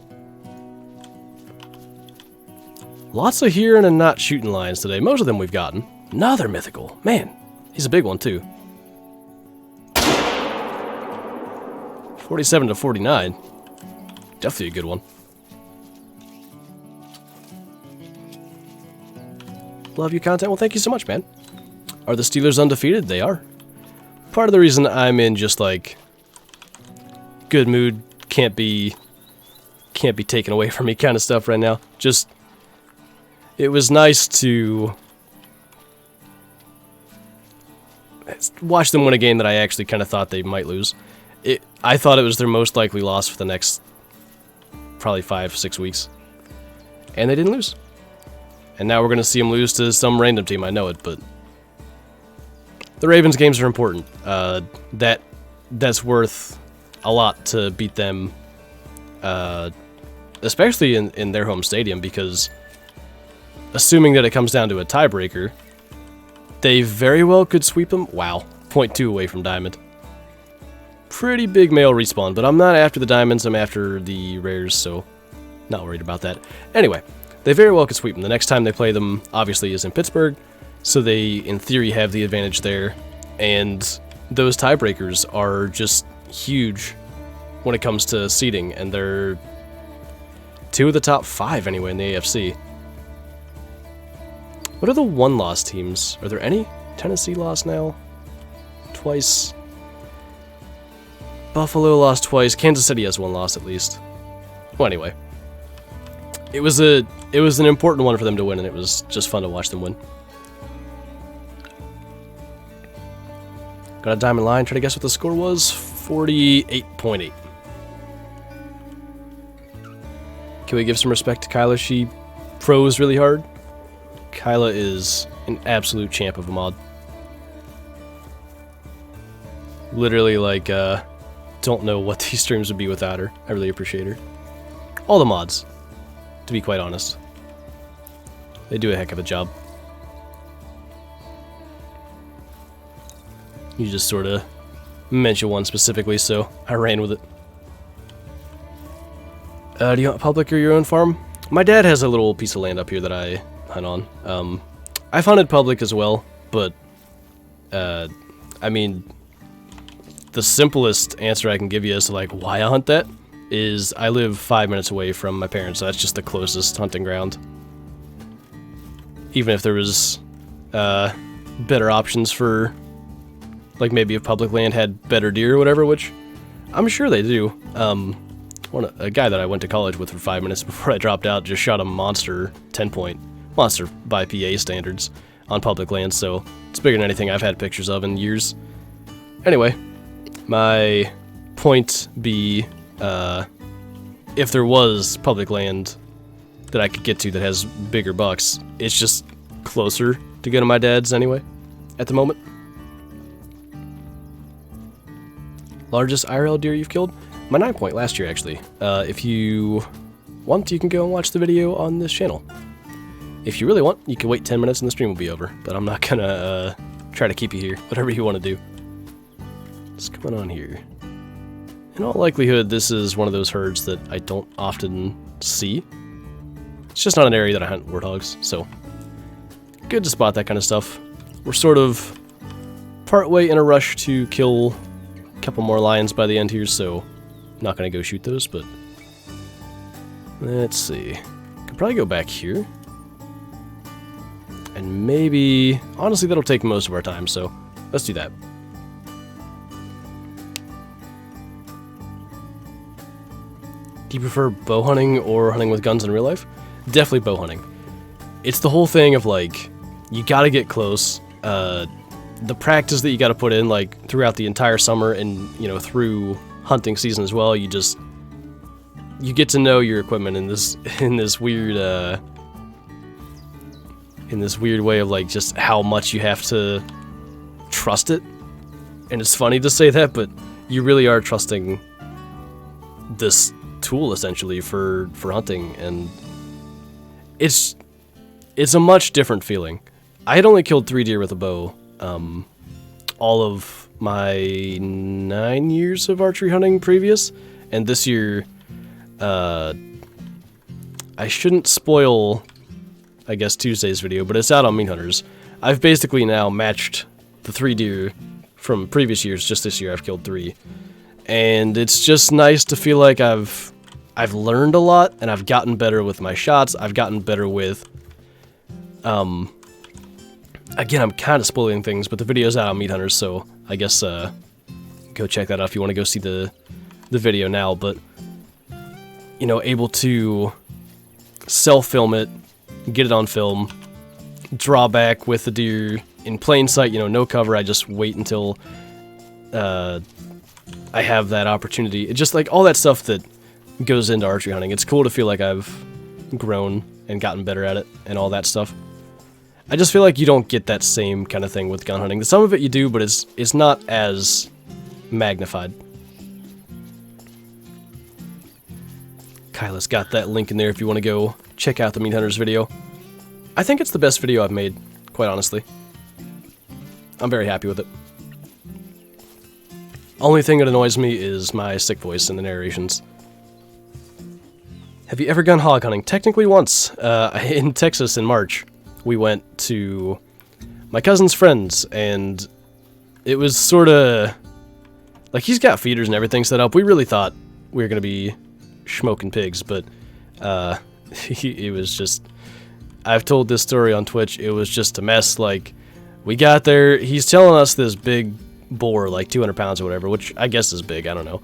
Lots of hearing and not shooting lions today. Most of them we've gotten. Another mythical. Man, he's a big one too. 47 to 49. Definitely a good one. Love your content. Well, thank you so much, man. Are the Steelers undefeated? They are. Part of the reason I'm in just like good mood, can't be taken away from me kind of stuff right now. Just, it was nice to watch them win a game that I actually kind of thought they might lose. I thought it was their most likely loss for the next probably 5-6 weeks. And they didn't lose. And now we're going to see them lose to some random team, I know it, but the Ravens games are important. That's worth a lot to beat them, especially in their home stadium, because assuming that it comes down to a tiebreaker, they very well could sweep them. Wow, 0.2 away from Diamond. Pretty big male respawn, but I'm not after the Diamonds, I'm after the Rares, so not worried about that. Anyway, they very well could sweep them. The next time they play them, obviously, is in Pittsburgh, so they, in theory, have the advantage there, and those tiebreakers are just huge when it comes to seeding, and they're 2 of the top 5 anyway in the AFC. What are the one-loss teams? Are there any? Tennessee lost now. Twice. Buffalo lost twice. Kansas City has 1 loss at least. Well, anyway. It was an important one for them to win, and it was just fun to watch them win. Got a diamond line. Try to guess what the score was. 48.8. Can we give some respect to Kyla? She froze really hard. Kyla is an absolute champ of a mod. Literally, like, don't know what these streams would be without her. I really appreciate her. All the mods, to be quite honest. They do a heck of a job. You just sort of mentioned one specifically, so I ran with it. Do you hunt public or your own farm? My dad has a little piece of land up here that I hunt on. I've hunted public as well, but, I mean, the simplest answer I can give you as to, like, why I hunt that is I live 5 minutes away from my parents, so that's just the closest hunting ground. Even if there was, better options for, like, maybe if public land had better deer or whatever, which I'm sure they do. A guy that I went to college with for 5 minutes before I dropped out just shot a monster 10-point, monster by PA standards, on public land, so it's bigger than anything I've had pictures of in years. Anyway, my point be, if there was public land that I could get to that has bigger bucks, it's just closer to go to my dad's anyway, at the moment. largest IRL deer you've killed? My 9-point last year, actually. If you want, you can go and watch the video on this channel. If you really want, you can wait 10 minutes and the stream will be over. But I'm not gonna try to keep you here. Whatever you want to do. What's going on here? In all likelihood, this is one of those herds that I don't often see. It's just not an area that I hunt warthogs, so good to spot that kind of stuff. We're sort of partway in a rush to kill a couple more lions by the end here, so I'm not going to go shoot those, but let's see. Could probably go back here. And maybe, honestly, that'll take most of our time, so let's do that. Do you prefer bow hunting or hunting with guns in real life? Definitely bow hunting. It's the whole thing of, like, you gotta get close. The practice that you gotta put in, like, throughout the entire summer and, you know, through hunting season as well, you get to know your equipment in this weird, in this weird way of, like, just how much you have to trust it. And it's funny to say that, but you really are trusting this tool, essentially, for hunting, and it's a much different feeling. I had only killed 3 deer with a bow all of my 9 years of archery hunting previous, and this year I shouldn't spoil, I guess, Tuesday's video, but it's out on Meat Hunters. I've basically now matched the 3 deer from previous years. Just this year I've killed 3, and it's just nice to feel like I've learned a lot, and I've gotten better with my shots. I've gotten better with again, I'm kind of spoiling things, but the video's out on Meat Hunters, so I guess go check that out if you want to go see the video now. But, you know, able to self-film it, get it on film, draw back with the deer in plain sight, you know, no cover. I just wait until I have that opportunity. It's just like all that stuff that goes into archery hunting. It's cool to feel like I've grown and gotten better at it and all that stuff. I just feel like you don't get that same kind of thing with gun hunting. Some of it you do, but it's not as magnified. Kyla's got that link in there if you want to go check out the Meat Hunters video. I think it's the best video I've made, quite honestly. I'm very happy with it. Only thing that annoys me is my sick voice in the narrations. Have you ever gone hog hunting? Technically once. In Texas in March. We went to my cousin's friends, and it was sort of like, he's got feeders and everything set up. We really thought we were going to be smoking pigs, but it was just, I've told this story on Twitch, it was just a mess. Like, we got there, he's telling us this big boar, like 200 pounds or whatever, which I guess is big, I don't know.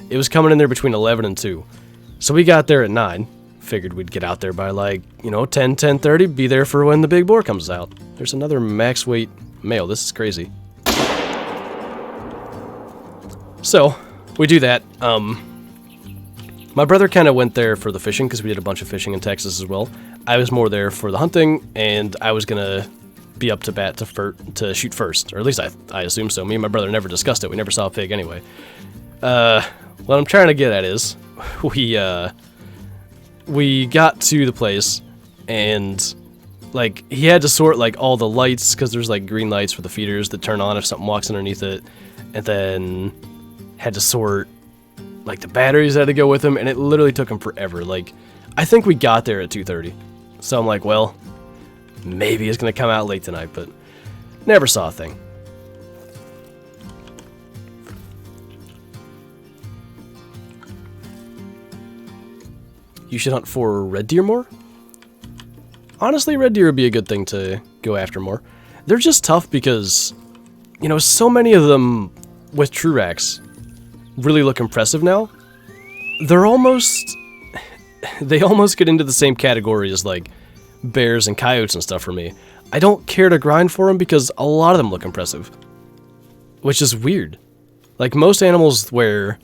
It was coming in there between 11 and 2. So we got there at 9. Figured we'd get out there by, like, you know, 10:30, be there for when the big boar comes out. There's another max weight male. This is crazy. So we do that. My brother kind of went there for the fishing because we did a bunch of fishing in Texas as well. I was more there for the hunting, and I was gonna be up to bat to shoot first, or at least I assume so. Me and my brother never discussed it. We never saw a pig anyway. What I'm trying to get at is we got to the place, and, like, he had to sort, like, all the lights, because there's, like, green lights for the feeders that turn on if something walks underneath it, and then had to sort, like, the batteries had to go with him, and it literally took him forever. Like, I think we got there at 2:30, so I'm like, well, maybe it's gonna come out late tonight, but never saw a thing. You should hunt for red deer more? Honestly, red deer would be a good thing to go after more. They're just tough because, you know, so many of them with true racks really look impressive now. They're almost, they almost get into the same category as, like, bears and coyotes and stuff for me. I don't care to grind for them because a lot of them look impressive, which is weird. Like, most animals where,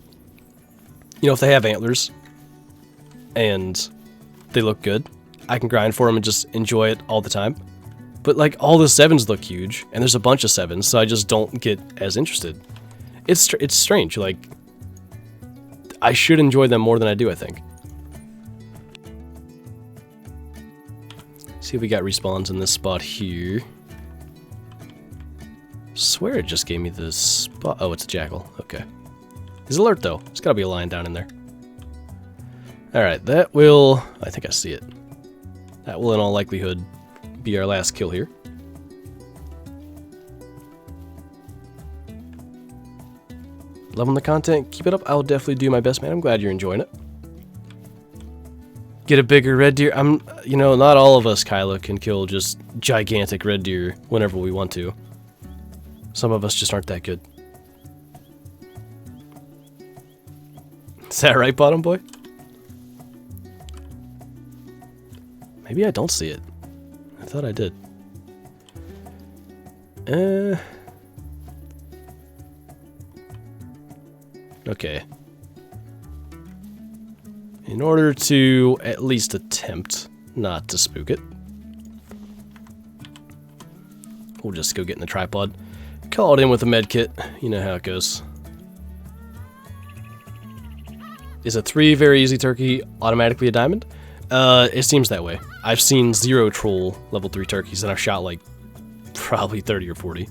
you know, if they have antlers and they look good, I can grind for them and just enjoy it all the time. But, like, all the 7s look huge, and there's a bunch of 7s, so I just don't get as interested. It's strange. Like, I should enjoy them more than I do, I think. See if we got respawns in this spot here. Swear it just gave me this spot. Oh, it's a jackal. Okay. He's alert though. There's gotta be a lion down in there. Alright, that will... I think I see it. That will in all likelihood be our last kill here. Loving the content. Keep it up. I'll definitely do my best, man. I'm glad you're enjoying it. Get a bigger red deer. You know, not all of us, Kyla, can kill just gigantic red deer whenever we want to. Some of us just aren't that good. Is that right, bottom boy? Maybe I don't see it. I thought I did. Okay. In order to at least attempt not to spook it, we'll just go get in the tripod. Call it in with a med kit. You know how it goes. Is a 3 very easy turkey automatically a diamond? It seems that way. I've seen 0 troll level 3 turkeys and I've shot like probably 30 or 40.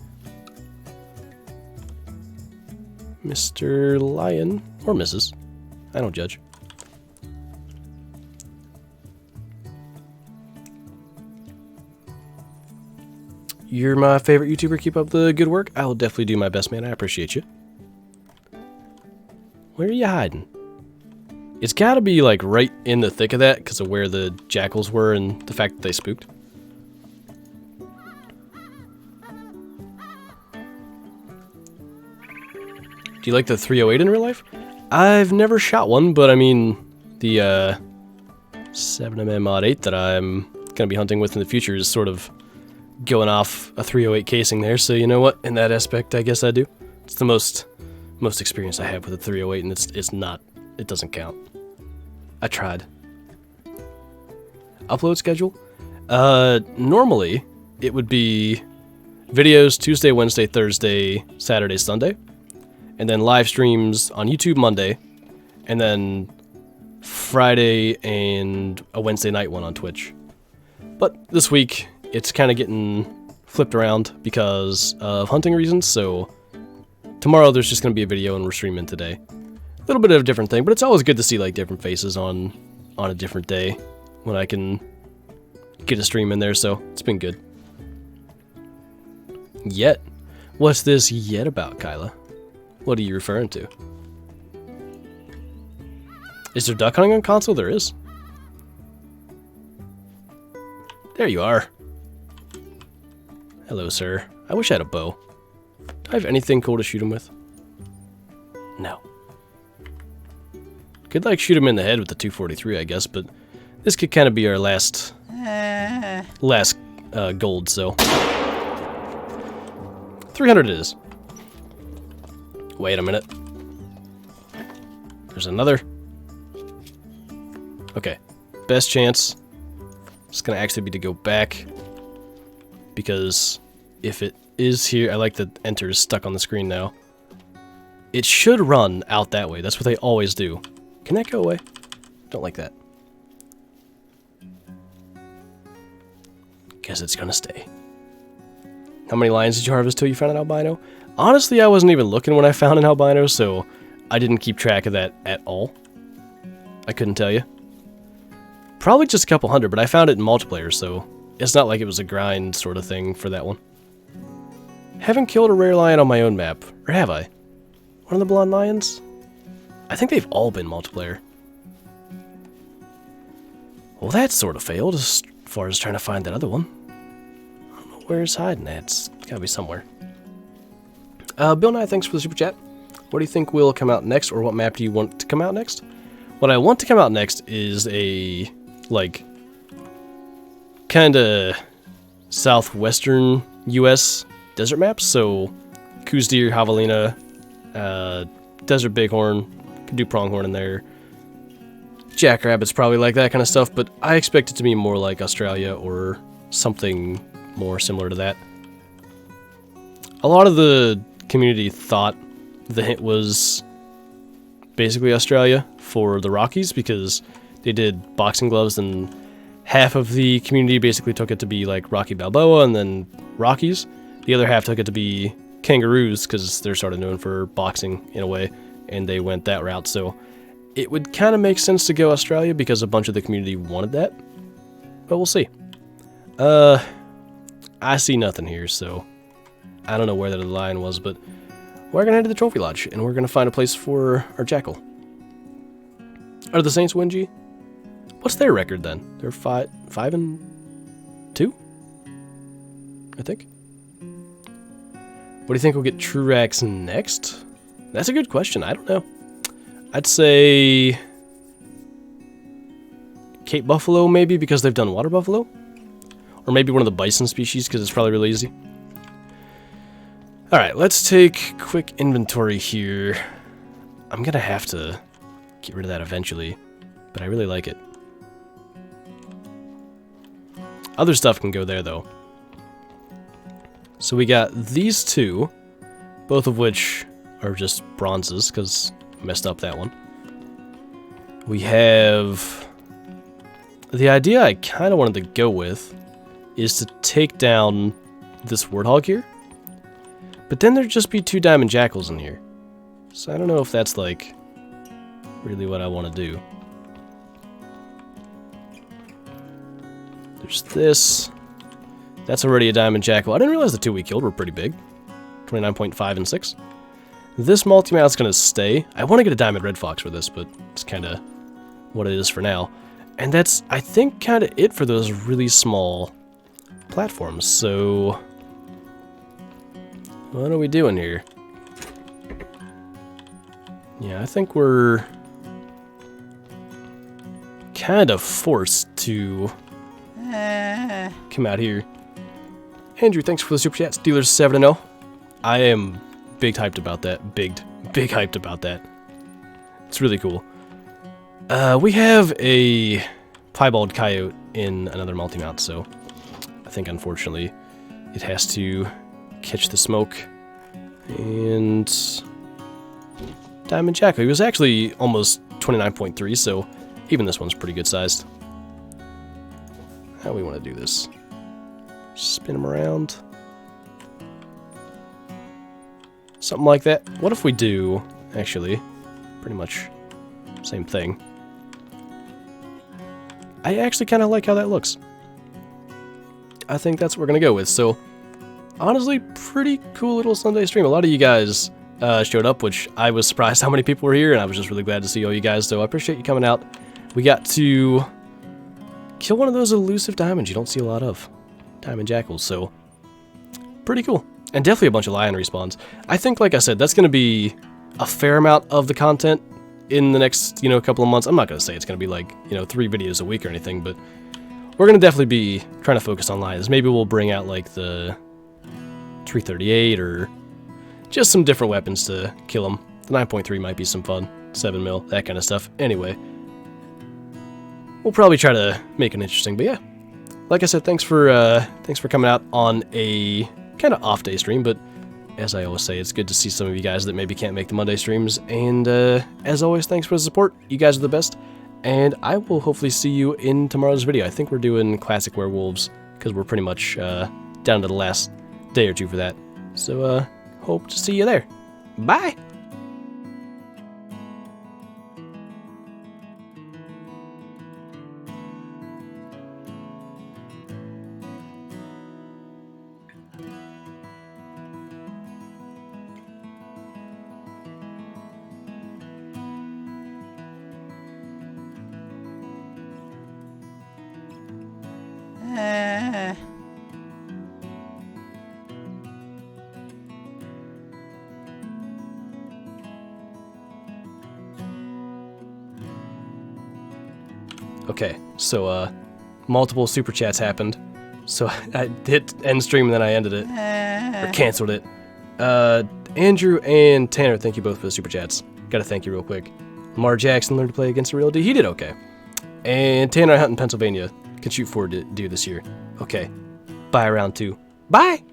Mr. Lion, or Mrs. I don't judge. You're my favorite YouTuber. Keep up the good work. I will definitely do my best, man. I appreciate you. Where are you hiding? It's gotta be like right in the thick of that because of where the jackals were and the fact that they spooked. Do you like the 308 in real life? I've never shot one, but I mean, the 7mm Mod 8 that I'm gonna be hunting with in the future is sort of going off a 308 casing there, so you know what? In that aspect, I guess I do. It's the most experience I have with a 308, and it doesn't count. I tried. Upload schedule? Normally, it would be videos Tuesday, Wednesday, Thursday, Saturday, Sunday, and then live streams on YouTube Monday, and then Friday and a Wednesday night one on Twitch. But this week, it's kind of getting flipped around because of hunting reasons, so tomorrow there's just going to be a video and we're streaming today. A little bit of a different thing, but it's always good to see like different faces on a different day when I can get a stream in there, so it's been good. Yet? What's this yet about, Kyla? What are you referring to? Is there duck hunting on console? There is. There you are. Hello, sir. I wish I had a bow. Do I have anything cool to shoot him with? No. Could like shoot him in the head with the 243, I guess, but this could kind of be our last gold, so 300 it is. Wait a minute. There's another. Okay, best chance is gonna actually be to go back, because if it is here, I like that enter is stuck on the screen now. It should run out that way. That's what they always do. Can that go away? Don't like that. Guess it's gonna stay. How many lions did you harvest till you found an albino? Honestly, I wasn't even looking when I found an albino, so I didn't keep track of that at all. I couldn't tell you. Probably just a couple hundred, but I found it in multiplayer, so it's not like it was a grind sort of thing for that one. Haven't killed a rare lion on my own map, or have I? One of the blonde lions? I think they've all been multiplayer. Well, that sort of failed as far as trying to find that other one. I don't know where it's hiding at. It's gotta be somewhere. Bill Nye, thanks for the super chat. What do you think will come out next, or what map do you want to come out next? What I want to come out next is a, like, kinda southwestern US desert map, so Coos Deer, Javelina, Desert Bighorn, could do Pronghorn in there, Jackrabbits, probably like that kind of stuff, but I expect it to be more like Australia or something more similar to that. A lot of the community thought the hint was basically Australia for the Rockies, because they did boxing gloves, and half of the community basically took it to be like Rocky Balboa and then Rockies. The other half took it to be kangaroos, because they're sort of known for boxing in a way, and they went that route. So it would kind of make sense to go Australia because a bunch of the community wanted that, but we'll see. I see nothing here, so I don't know where the lion was, but we're gonna head to the trophy lodge, and we're gonna find a place for our jackal. Are the Saints win, G? What's their record then? They're 5-2, I think. What do you think will get Truax next? That's a good question. I don't know. I'd say Cape Buffalo, maybe, because they've done water buffalo. Or maybe one of the bison species, because it's probably really easy. Alright, let's take quick inventory here. I'm going to have to get rid of that eventually, but I really like it. Other stuff can go there, though. So we got these two, both of which are just bronzes, because I messed up that one. We have... The idea I kind of wanted to go with is to take down this warthog here. But then there'd just be 2 diamond jackals in here. So I don't know if that's, like, really what I want to do. There's this. That's already a diamond jackal. I didn't realize the 2 we killed were pretty big. 29.5 and 6. This multi-mount's going to stay. I want to get a diamond red fox for this, but it's kind of what it is for now. And that's, I think, kind of it for those really small platforms. So what are we doing here? Yeah, I think we're kind of forced to come out here. Andrew, thanks for the super chat. Steelers 7-0. I am big hyped about that. Big hyped about that. It's really cool. We have a piebald coyote in another multi-mount, so I think unfortunately it has to catch the smoke. And diamond jackal. He was actually almost 29.3, so even this one's pretty good sized. How do we want to do this? Spin him around. Something like that. What if we do, actually, pretty much same thing. I actually kind of like how that looks. I think that's what we're going to go with. So, honestly, pretty cool little Sunday stream. A lot of you guys showed up, which I was surprised how many people were here, and I was just really glad to see all you guys, so I appreciate you coming out. We got to kill one of those elusive diamonds you don't see a lot of. Diamond jackals, so pretty cool. And definitely a bunch of lion respawns. I think, like I said, that's going to be a fair amount of the content in the next, couple of months. I'm not going to say it's going to be like, 3 videos a week or anything, but we're going to definitely be trying to focus on lions. Maybe we'll bring out, like, the 338 or just some different weapons to kill them. The 9.3 might be some fun. 7 mil, that kind of stuff. Anyway, we'll probably try to make it interesting, but yeah. Like I said, thanks for coming out on a kind of off-day stream, but as I always say, it's good to see some of you guys that maybe can't make the Monday streams, and as always, thanks for the support. You guys are the best, and I will hopefully see you in tomorrow's video. I think we're doing classic werewolves, because we're pretty much down to the last day or 2 for that. So, hope to see you there. Bye! Okay, so, multiple super chats happened. So I hit end stream and then I ended it. Or canceled it. Andrew and Tanner, thank you both for the super chats. Gotta thank you real quick. Lamar Jackson learned to play against a real D. He did okay. And Tanner, I hunt in Pennsylvania. Can shoot 4 deer this year. Okay. Bye round 2. Bye!